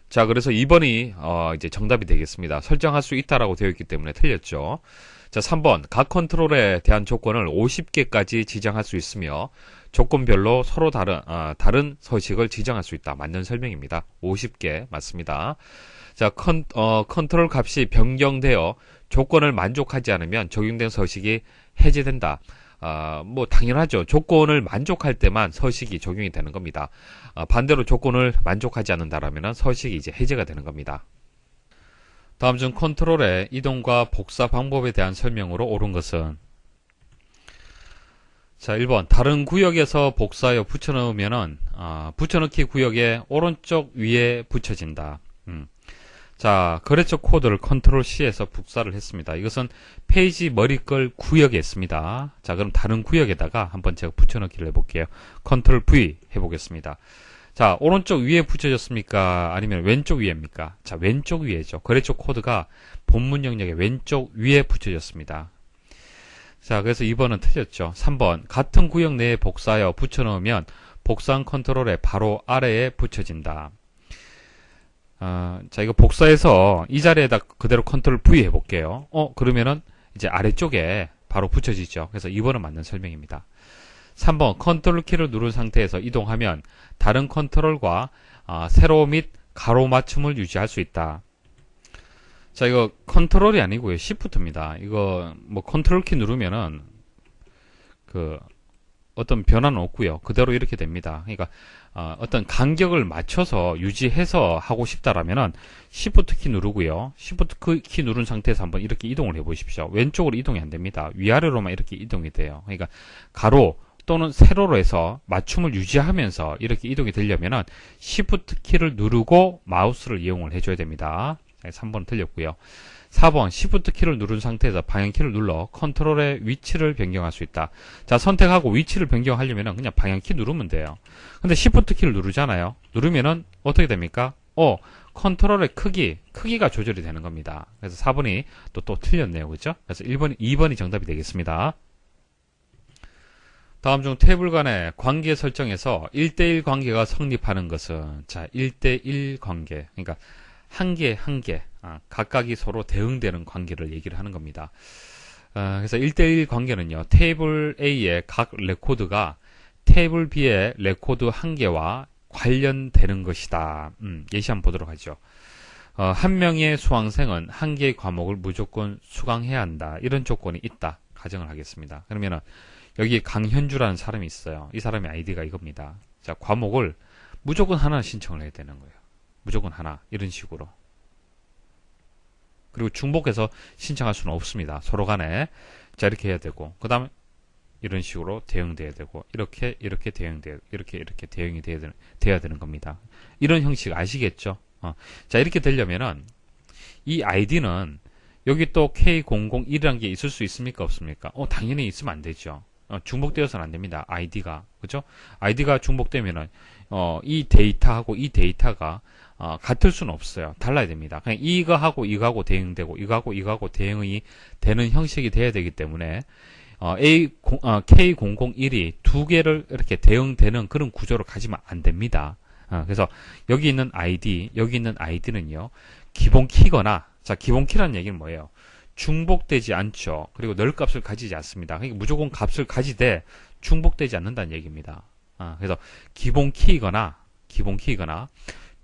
자, 그래서 2번이 이제 정답이 되겠습니다. 설정할 수 있다라고 되어 있기 때문에 틀렸죠. 자, 3번 각 컨트롤에 대한 조건을 50개까지 지정할 수 있으며 조건별로 서로 다른 서식을 지정할 수 있다. 맞는 설명입니다. 50개 맞습니다. 자, 컨트롤 값이 변경되어 조건을 만족하지 않으면 적용된 서식이 해제된다. 뭐 당연하죠. 조건을 만족할 때만 서식이 적용이 되는 겁니다. 반대로 조건을 만족하지 않는다라면 서식이 이제 해제가 되는 겁니다. 다음 중 컨트롤의 이동과 복사 방법에 대한 설명으로 옳은 것은 자, 1번 다른 구역에서 복사하여 붙여넣으면은 붙여넣기 구역의 오른쪽 위에 붙여진다. 자, 거래처 코드를 컨트롤 C에서 복사를 했습니다. 이것은 페이지 머리글 구역에 있습니다. 자, 그럼 다른 구역에다가 한번 제가 붙여넣기를 해볼게요. 컨트롤 V 해보겠습니다. 자, 오른쪽 위에 붙여졌습니까? 아니면 왼쪽 위에입니까? 자, 왼쪽 위에죠. 거래처 코드가 본문 영역의 왼쪽 위에 붙여졌습니다. 자, 그래서 2번은 틀렸죠. 3번, 같은 구역 내에 복사하여 붙여넣으면 복사한 컨트롤의 바로 아래에 붙여진다. 자, 이거 복사해서 이 자리에다 그대로 컨트롤 V 해볼게요. 그러면은 이제 아래쪽에 바로 붙여지죠. 그래서 2번은 맞는 설명입니다. 3번, 컨트롤 키를 누른 상태에서 이동하면 다른 컨트롤과 세로 및 가로 맞춤을 유지할 수 있다. 자, 이거 컨트롤이 아니고요. 시프트입니다. 이거 뭐 컨트롤 키 누르면은 어떤 변화는 없고요. 그대로 이렇게 됩니다. 그러니까 어떤 간격을 맞춰서 유지해서 하고 싶다라면은 시프트 키 누르고요. 시프트 키 누른 상태에서 한번 이렇게 이동을 해 보십시오. 왼쪽으로 이동이 안 됩니다. 위아래로만 이렇게 이동이 돼요. 그러니까 가로 또는 세로로 해서 맞춤을 유지하면서 이렇게 이동이 되려면은 시프트 키를 누르고 마우스를 이용을 해줘야 됩니다. 3번 틀렸고요. 4번, 시프트 키를 누른 상태에서 방향키를 눌러 컨트롤의 위치를 변경할 수 있다. 자, 선택하고 위치를 변경하려면 그냥 방향키 누르면 돼요. 근데 시프트 키를 누르잖아요. 누르면은 어떻게 됩니까? 컨트롤의 크기가 조절이 되는 겁니다. 그래서 4번이 또 틀렸네요. 그죠? 그래서 2번이 정답이 되겠습니다. 다음 중 테이블 간의 관계 설정에서 1대1 관계가 성립하는 것은, 자, 1대1 관계. 그러니까 한 개, 각각이 서로 대응되는 관계를 얘기를 하는 겁니다. 그래서 1대1 관계는요, 테이블 A의 각 레코드가 테이블 B의 레코드 한 개와 관련되는 것이다. 예시 한번 보도록 하죠. 한 명의 수강생은 한 개의 과목을 무조건 수강해야 한다. 이런 조건이 있다. 가정을 하겠습니다. 그러면은, 여기 강현주라는 사람이 있어요. 이 사람의 아이디가 이겁니다. 자, 과목을 무조건 하나 신청을 해야 되는 거예요. 무조건 하나. 이런 식으로. 그리고 중복해서 신청할 수는 없습니다. 서로 간에. 자, 이렇게 해야 되고. 그 다음에 이런 식으로 대응돼야 되고. 이렇게 대응돼야, 이렇게 대응이 돼야 되는 겁니다. 이런 형식 아시겠죠? 자, 이렇게 되려면은 이 아이디는 여기 또 K001이라는 게 있을 수 있습니까? 없습니까? 당연히 있으면 안 되죠. 중복되어서는 안 됩니다. 아이디가. 그죠? 아이디가 중복되면은, 이 데이터하고 이 데이터가, 같을 수는 없어요. 달라야 됩니다. 그냥 이거하고 이거하고 대응되고, 이거하고 대응이 되는 형식이 돼야 되기 때문에, K001이 두 개를 이렇게 대응되는 그런 구조로 가지면 안 됩니다. 그래서 여기 있는 아이디는요, 기본 키거나, 자, 기본 키라는 얘기는 뭐예요? 중복되지 않죠. 그리고 널 값을 가지지 않습니다. 그러니까 무조건 값을 가지되 중복되지 않는다는 얘기입니다. 그래서 기본 키이거나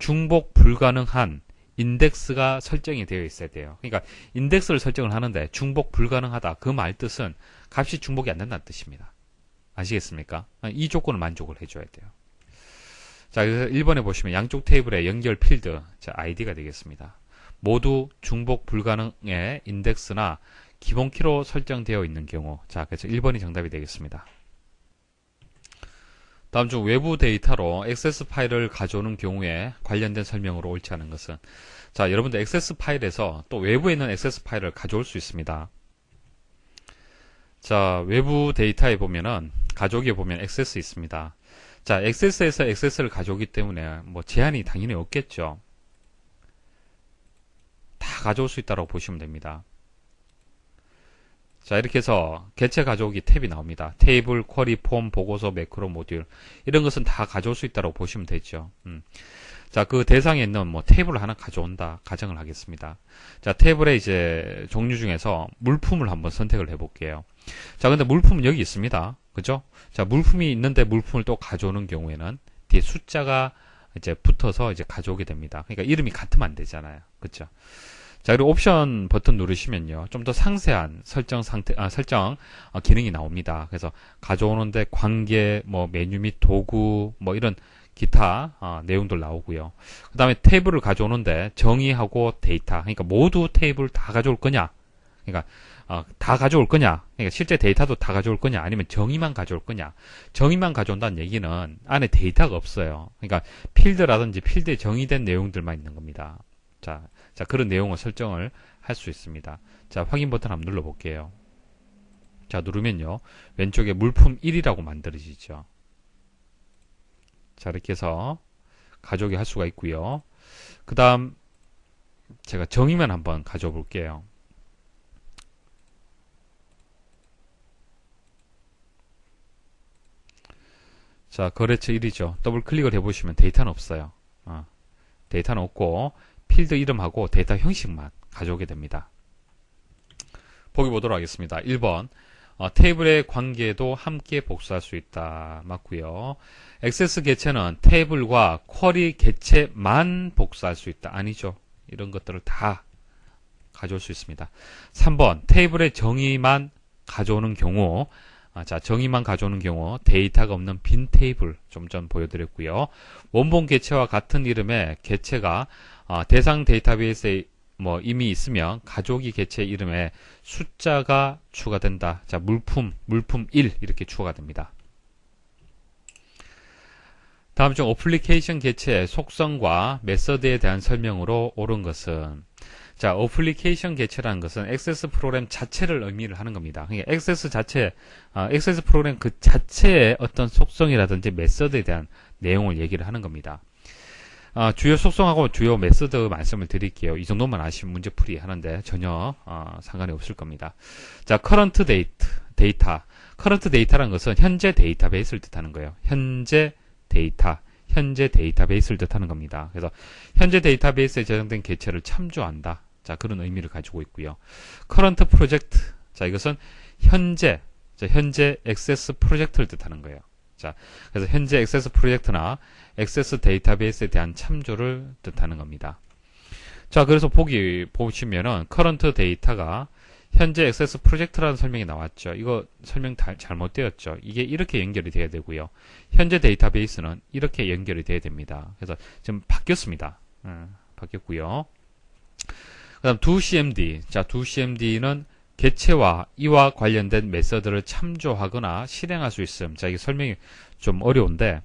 중복 불가능한 인덱스가 설정이 되어 있어야 돼요. 그러니까 인덱스를 설정을 하는데 중복 불가능하다. 그 말 뜻은 값이 중복이 안 된다는 뜻입니다. 아시겠습니까? 이 조건을 만족을 해줘야 돼요. 자, 그래서 1번에 보시면 양쪽 테이블의 연결 필드, 자, 아이디가 되겠습니다. 모두 중복 불가능의 인덱스나 기본 키로 설정되어 있는 경우, 자, 그래서 1번이 정답이 되겠습니다. 다음 중 외부 데이터로 액세스 파일을 가져오는 경우에 관련된 설명으로 옳지 않은 것은, 자, 여러분들 액세스 파일에서 또 외부에 있는 액세스 파일을 가져올 수 있습니다. 자, 외부 데이터에 보면은 가져오기에 보면 액세스 있습니다. 자, 액세스에서 액세스를 가져오기 때문에 뭐 제한이 당연히 없겠죠. 다 가져올 수 있다고 보시면 됩니다. 자, 이렇게 해서 개체 가져오기 탭이 나옵니다. 테이블, 쿼리, 폼, 보고서, 매크로, 모듈 이런 것은 다 가져올 수 있다고 보시면 되죠. 자, 그 대상에 있는 뭐 테이블을 하나 가져온다 가정을 하겠습니다. 자, 테이블의 이제 종류 중에서 물품을 한번 선택을 해볼게요. 자, 근데 물품은 여기 있습니다. 그죠? 자, 물품이 있는데 물품을 또 가져오는 경우에는 뒤에 숫자가 이제 붙어서 이제 가져오게 됩니다. 그러니까 이름이 같으면 안 되잖아요. 그죠? 자, 그리고 옵션 버튼 누르시면요. 좀 더 상세한 설정 기능이 나옵니다. 그래서 가져오는데 관계, 뭐 메뉴 및 도구, 뭐 이런 기타 내용들 나오고요. 그 다음에 테이블을 가져오는데 정의하고 데이터, 그러니까 모두 테이블 다 가져올 거냐? 그러니까 다 가져올 거냐? 그러니까 실제 데이터도 다 가져올 거냐? 아니면 정의만 가져올 거냐? 정의만 가져온다는 얘기는 안에 데이터가 없어요. 그러니까 필드라든지 필드에 정의된 내용들만 있는 겁니다. 자, 그런 내용을 설정을 할 수 있습니다. 자, 확인 버튼 한번 눌러볼게요. 자, 누르면요. 왼쪽에 물품 1이라고 만들어지죠. 자, 이렇게 해서 가져오게 할 수가 있고요. 그 다음 제가 정의만 한번 가져와 볼게요. 자, 거래처 1이죠. 더블 클릭을 해보시면 데이터는 없어요. 데이터는 없고 필드 이름하고 데이터 형식만 가져오게 됩니다. 보기 보도록 하겠습니다. 1번 테이블의 관계도 함께 복사할 수 있다. 맞고요. 액세스 개체는 테이블과 쿼리 개체만 복사할 수 있다. 아니죠. 이런 것들을 다 가져올 수 있습니다. 3번 테이블의 정의만 가져오는 경우 자, 정의만 가져오는 경우 데이터가 없는 빈 테이블 좀 전 보여드렸고요. 원본 개체와 같은 이름의 개체가 대상 데이터베이스에 이미 있으면 가져오기 개체 이름에 숫자가 추가된다. 자, 물품 1 이렇게 추가가 됩니다. 다음 중 어플리케이션 개체의 속성과 메서드에 대한 설명으로 옳은 것은 자, 어플리케이션 개체라는 것은 액세스 프로그램 자체를 의미를 하는 겁니다. 그러니까 액세스 프로그램 그 자체의 어떤 속성이라든지 메서드에 대한 내용을 얘기를 하는 겁니다. 주요 속성하고 주요 메서드 말씀을 드릴게요. 이 정도만 아시면 문제풀이 하는데 전혀 상관이 없을 겁니다. 자, current 데이터. current 데이터라는 것은 현재 데이터베이스를 뜻하는 거예요. 현재 데이터베이스를 뜻하는 겁니다. 그래서 현재 데이터베이스에 저장된 개체를 참조한다. 자, 그런 의미를 가지고 있고요. current project. 자, 이것은 현재 액세스 프로젝트를 뜻하는 거예요. 자, 그래서 현재 액세스 프로젝트나 액세스 데이터베이스에 대한 참조를 뜻하는 겁니다. 자, 그래서 보시면은 current 데이터가 현재 액세스 프로젝트라는 설명이 나왔죠. 이거 설명 잘못되었죠. 이게 이렇게 연결이 돼야 되고요. 현재 데이터베이스는 이렇게 연결이 돼야 됩니다. 그래서 지금 바뀌었습니다. 바뀌었고요. 그 다음 doCMD. 자, doCMD는 개체와 이와 관련된 메서드를 참조하거나 실행할 수 있음. 자, 이게 설명이 좀 어려운데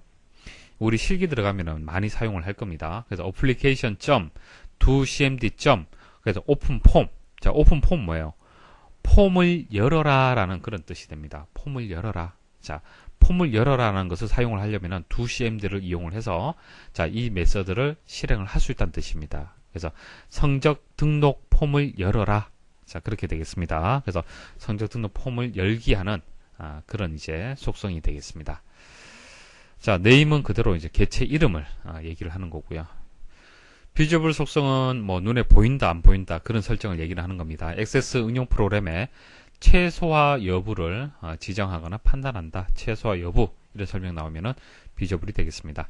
우리 실기 들어가면은 많이 사용을 할 겁니다. 그래서 application doCMD 그래서 open form. 자, open form 뭐예요? 폼을 열어라 라는 그런 뜻이 됩니다. 폼을 열어라. 자, 폼을 열어라라는 것을 사용을 하려면은 doCMD를 이용을 해서 자, 이 메서드를 실행을 할 수 있다는 뜻입니다. 그래서 성적 등록 폼을 열어라. 자, 그렇게 되겠습니다. 그래서 성적 등록 폼을 열기 하는 그런 이제 속성이 되겠습니다. 자, 네임은 그대로 이제 개체 이름을 얘기를 하는 거고요. 비주얼 속성은 눈에 보인다 안 보인다 그런 설정을 얘기를 하는 겁니다. 액세스 응용 프로그램의 최소화 여부를 지정하거나 판단한다. 최소화 여부 이런 설명 나오면은 비주얼이 되겠습니다.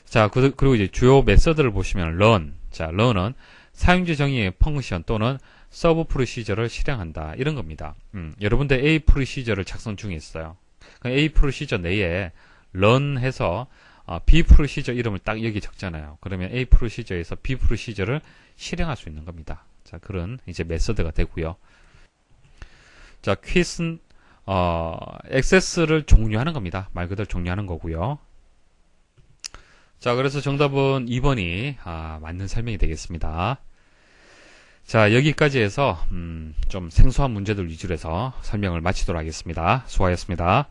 자, 그리고 이제 주요 메서드를 보시면 run. 자, run은 사용자 정의의 펑션 또는 서브 프로시저를 실행한다. 이런 겁니다. 여러분들 A 프로시저를 작성 중에 있어요. A 프로시저 내에 run 해서 B 프로시저 이름을 딱 여기 적잖아요. 그러면 A 프로시저에서 B 프로시저를 실행할 수 있는 겁니다. 자, 그런 이제 메서드가 되고요. 자, quit은 액세스를 종료하는 겁니다. 말 그대로 종료하는 거고요. 자, 그래서 정답은 2번이 맞는 설명이 되겠습니다. 자, 여기까지 해서 좀 생소한 문제들 위주로 해서 설명을 마치도록 하겠습니다. 수고하셨습니다.